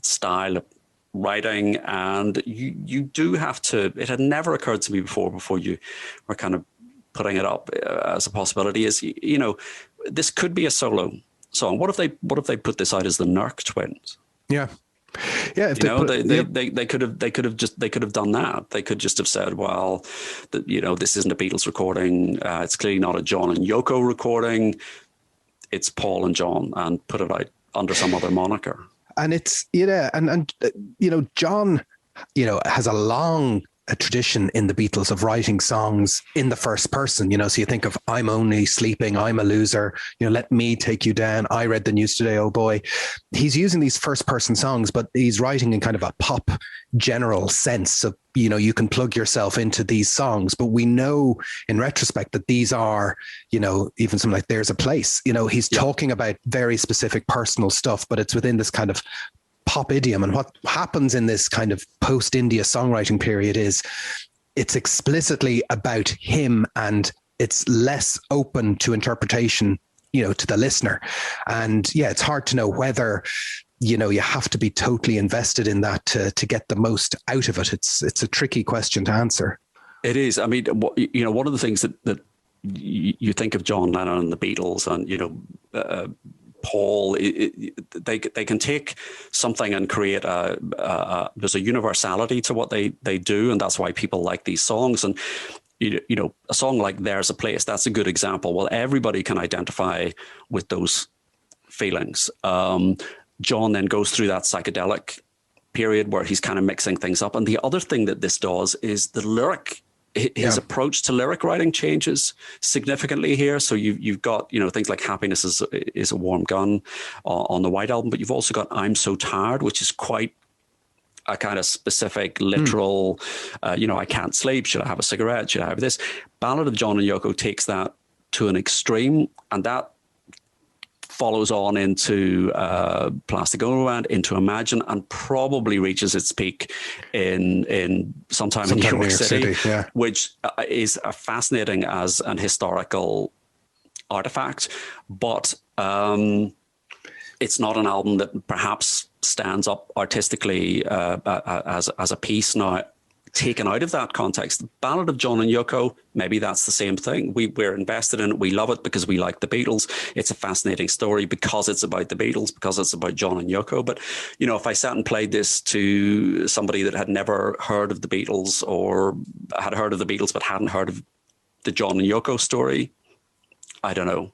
style of writing, and you do have to. It had never occurred to me before you were kind of putting it up as a possibility. Is this could be a solo song. What if they put this out as the Nerk Twins? Yeah. Yeah, if they could have done that. They could just have said, well, this isn't a Beatles recording. It's clearly not a John and Yoko recording. It's Paul and John, and put it out under some other moniker. And it's John, has a long tradition in the Beatles of writing songs in the first person, so you think of I'm only sleeping, I'm a loser, let me take you down, I read the news today, oh boy. He's using these first person songs, but he's writing in kind of a pop general sense. So, you can plug yourself into these songs, but we know in retrospect that these are, even something like There's a Place, he's talking about very specific personal stuff, but it's within this kind of pop idiom. And what happens in this kind of post-India songwriting period is it's explicitly about him, and it's less open to interpretation, to the listener. And it's hard to know whether, you have to be totally invested in that to get the most out of it. It's a tricky question to answer. It is. I mean, one of the things that you think of John Lennon and the Beatles, and, Paul, they can take something and create there's a universality to what they do, and that's why people like these songs. And a song like There's a Place, that's a good example. Well, everybody can identify with those feelings. John then goes through that psychedelic period where he's kind of mixing things up. And the other thing that this does is the lyric. His approach to lyric writing changes significantly here. So you've got, things like Happiness is a Warm Gun on the White Album, but you've also got I'm So Tired, which is quite a kind of specific, literal, I can't sleep. Should I have a cigarette? Should I have this? Ballad of John and Yoko takes that to an extreme, and that follows on into Plastic Ono Band, into Imagine, and probably reaches its peak in sometime in New York City, which is fascinating as an historical artifact. But it's not an album that perhaps stands up artistically as a piece now. Taken out of that context, Ballad of John and Yoko, maybe that's the same thing. We're invested in it. We love it because we like the Beatles. It's a fascinating story because it's about the Beatles, because it's about John and Yoko. But, if I sat and played this to somebody that had never heard of the Beatles, or had heard of the Beatles but hadn't heard of the John and Yoko story, I don't know.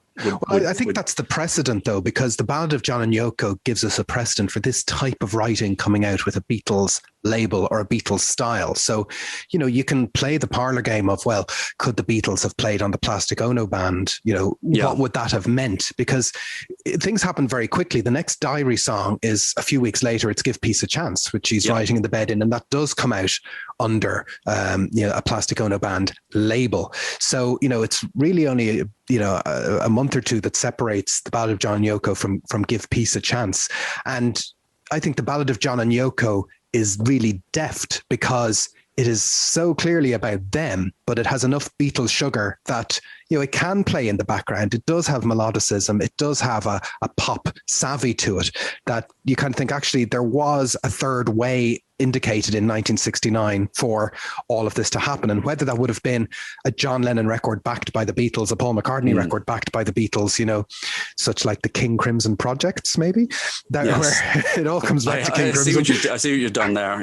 I think that's the precedent, though, because the Ballad of John and Yoko gives us a precedent for this type of writing coming out with a Beatles label or a Beatles style. So, you can play the parlor game of, well, could the Beatles have played on the Plastic Ono Band? What would that have meant? Because things happen very quickly. The next Diary song is a few weeks later. It's Give Peace a Chance, which he's writing in the bed in, and that does come out under a Plastic Ono Band label. So, it's really only a month or two that separates the Ballad of John and Yoko from Give Peace a Chance. And I think the Ballad of John and Yoko is really deft because it is so clearly about them, but it has enough Beatles sugar that, it can play in the background. It does have melodicism. It does have a pop savvy to it that you kind of think, actually, there was a third way indicated in 1969 for all of this to happen. And whether that would have been a John Lennon record backed by the Beatles, a Paul McCartney record backed by the Beatles, such like the King Crimson projects, maybe, where it all comes back to King Crimson. I see what you've done there.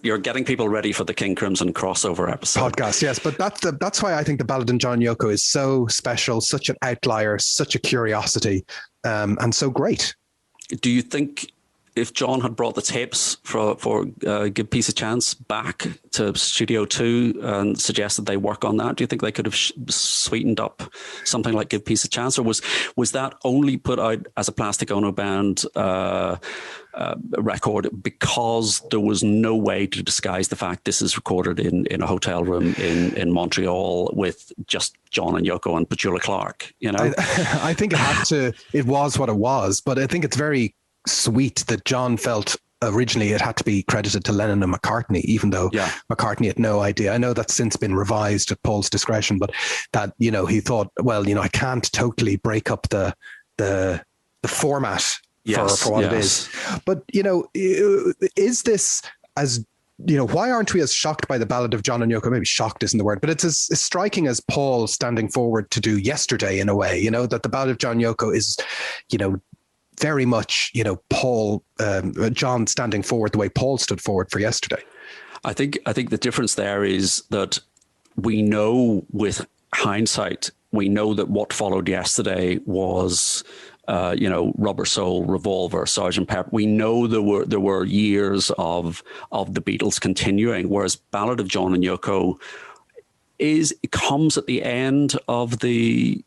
You're getting people ready for the King Crimson crossover episode. Podcast, yes. But that's why I think the Ballad of John and Yoko is so special, such an outlier, such a curiosity, and so great. Do you think if John had brought the tapes for Give Peace a Chance back to Studio 2 and suggested they work on that, do you think they could have sweetened up something like Give Peace a Chance? Or was that only put out as a Plastic Ono Band record because there was no way to disguise the fact this is recorded in a hotel room in Montreal with just John and Yoko and Petula Clark, I think it was what it was, but I think it's very sweet that John felt originally it had to be credited to Lennon and McCartney, even though McCartney had no idea. I know that's since been revised at Paul's discretion, but that, he thought, well, I can't totally break up the format for what it is. But, is this as, why aren't we as shocked by the Ballad of John and Yoko? Maybe shocked isn't the word, but it's as striking as Paul standing forward to do yesterday in a way, that the Ballad of John and Yoko is, very much, Paul, John standing forward the way Paul stood forward for yesterday. I think the difference there is that we know with hindsight, we know that what followed yesterday was, Rubber Soul, Revolver, Sgt. Pepper. We know there were years of the Beatles continuing, whereas Ballad of John and Yoko it comes at the end of the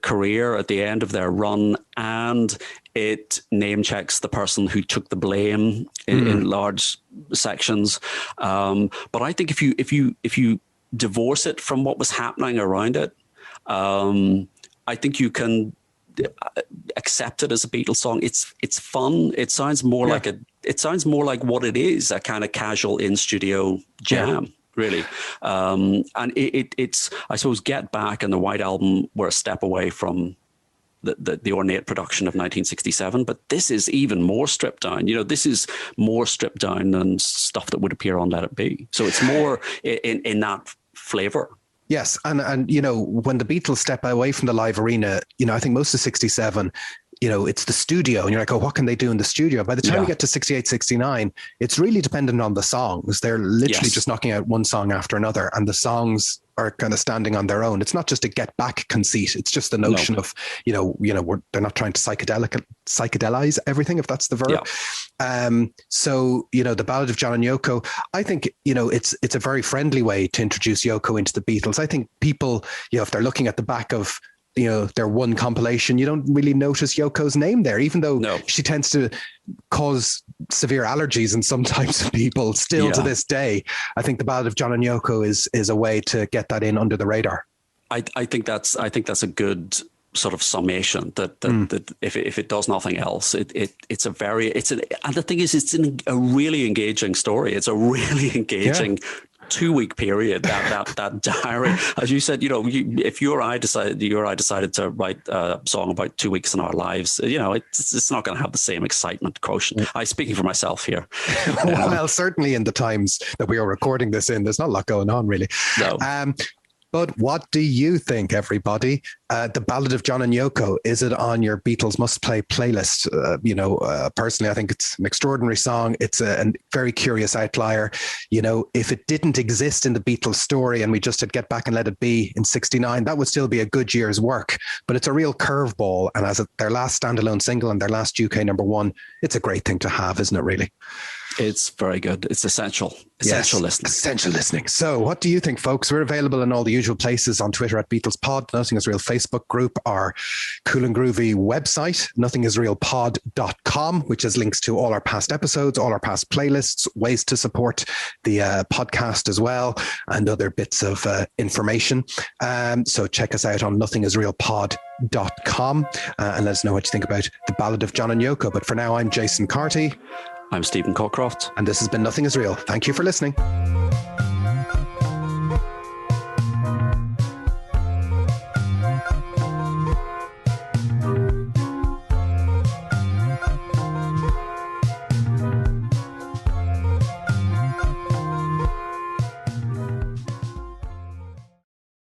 career, at the end of their run, and it name checks the person who took the blame in large sections. But I think if you divorce it from what was happening around it, I think you can accept it as a Beatles song. It's fun. It sounds more like what it is, a kind of casual in studio jam. Really. And it's, I suppose, Get Back and the White Album were a step away from the ornate production of 1967, but this is even more stripped down. This is more stripped down than stuff that would appear on Let It Be. So it's more in that flavor. Yes. And when the Beatles step away from the live arena, I think most of 67, it's the studio, and you're like, oh, what can they do in the studio? By the time we get to 68, 69, it's really dependent on the songs. They're literally just knocking out one song after another, and the songs are kind of standing on their own. It's not just a Get Back conceit. It's just the notion of, they're not trying to psychedelize everything, if that's the verb. Yeah. So, the Ballad of John and Yoko, I think, it's a very friendly way to introduce Yoko into the Beatles. I think people, if they're looking at the back of, their one compilation, you don't really notice Yoko's name there, even though she tends to cause severe allergies in some types of people still to this day. I think the Ballad of John and Yoko is a way to get that in under the radar. I think that's a good sort of summation that if it does nothing else, and the thing is, it's a really engaging story. It's a really engaging 2-week period, that diary. As you said, if you or I decided to write a song about 2 weeks in our lives, it's not going to have the same excitement quotient. I'm speaking for myself here. Well, certainly in the times that we are recording this in, there's not a lot going on really. No. But what do you think, everybody? The Ballad of John and Yoko, is it on your Beatles must-play playlist? Personally, I think it's an extraordinary song. It's a very curious outlier. If it didn't exist in the Beatles story and we just had Get Back and Let It Be in 69, that would still be a good year's work. But it's a real curveball. And as their last standalone single and their last UK #1, it's a great thing to have, isn't it, really? It's very good. It's essential listening. Essential listening. So what do you think, folks? We're available in all the usual places on Twitter at BeatlesPod, Nothing Is Real Facebook group, our cool and groovy website, nothingisrealpod.com, which has links to all our past episodes, all our past playlists, ways to support the podcast as well, and other bits of information. So check us out on nothingisrealpod.com and let us know what you think about the Ballad of John and Yoko. But for now, I'm Jason Carty. I'm Stephen Cockcroft. And this has been Nothing Is Real. Thank you for listening.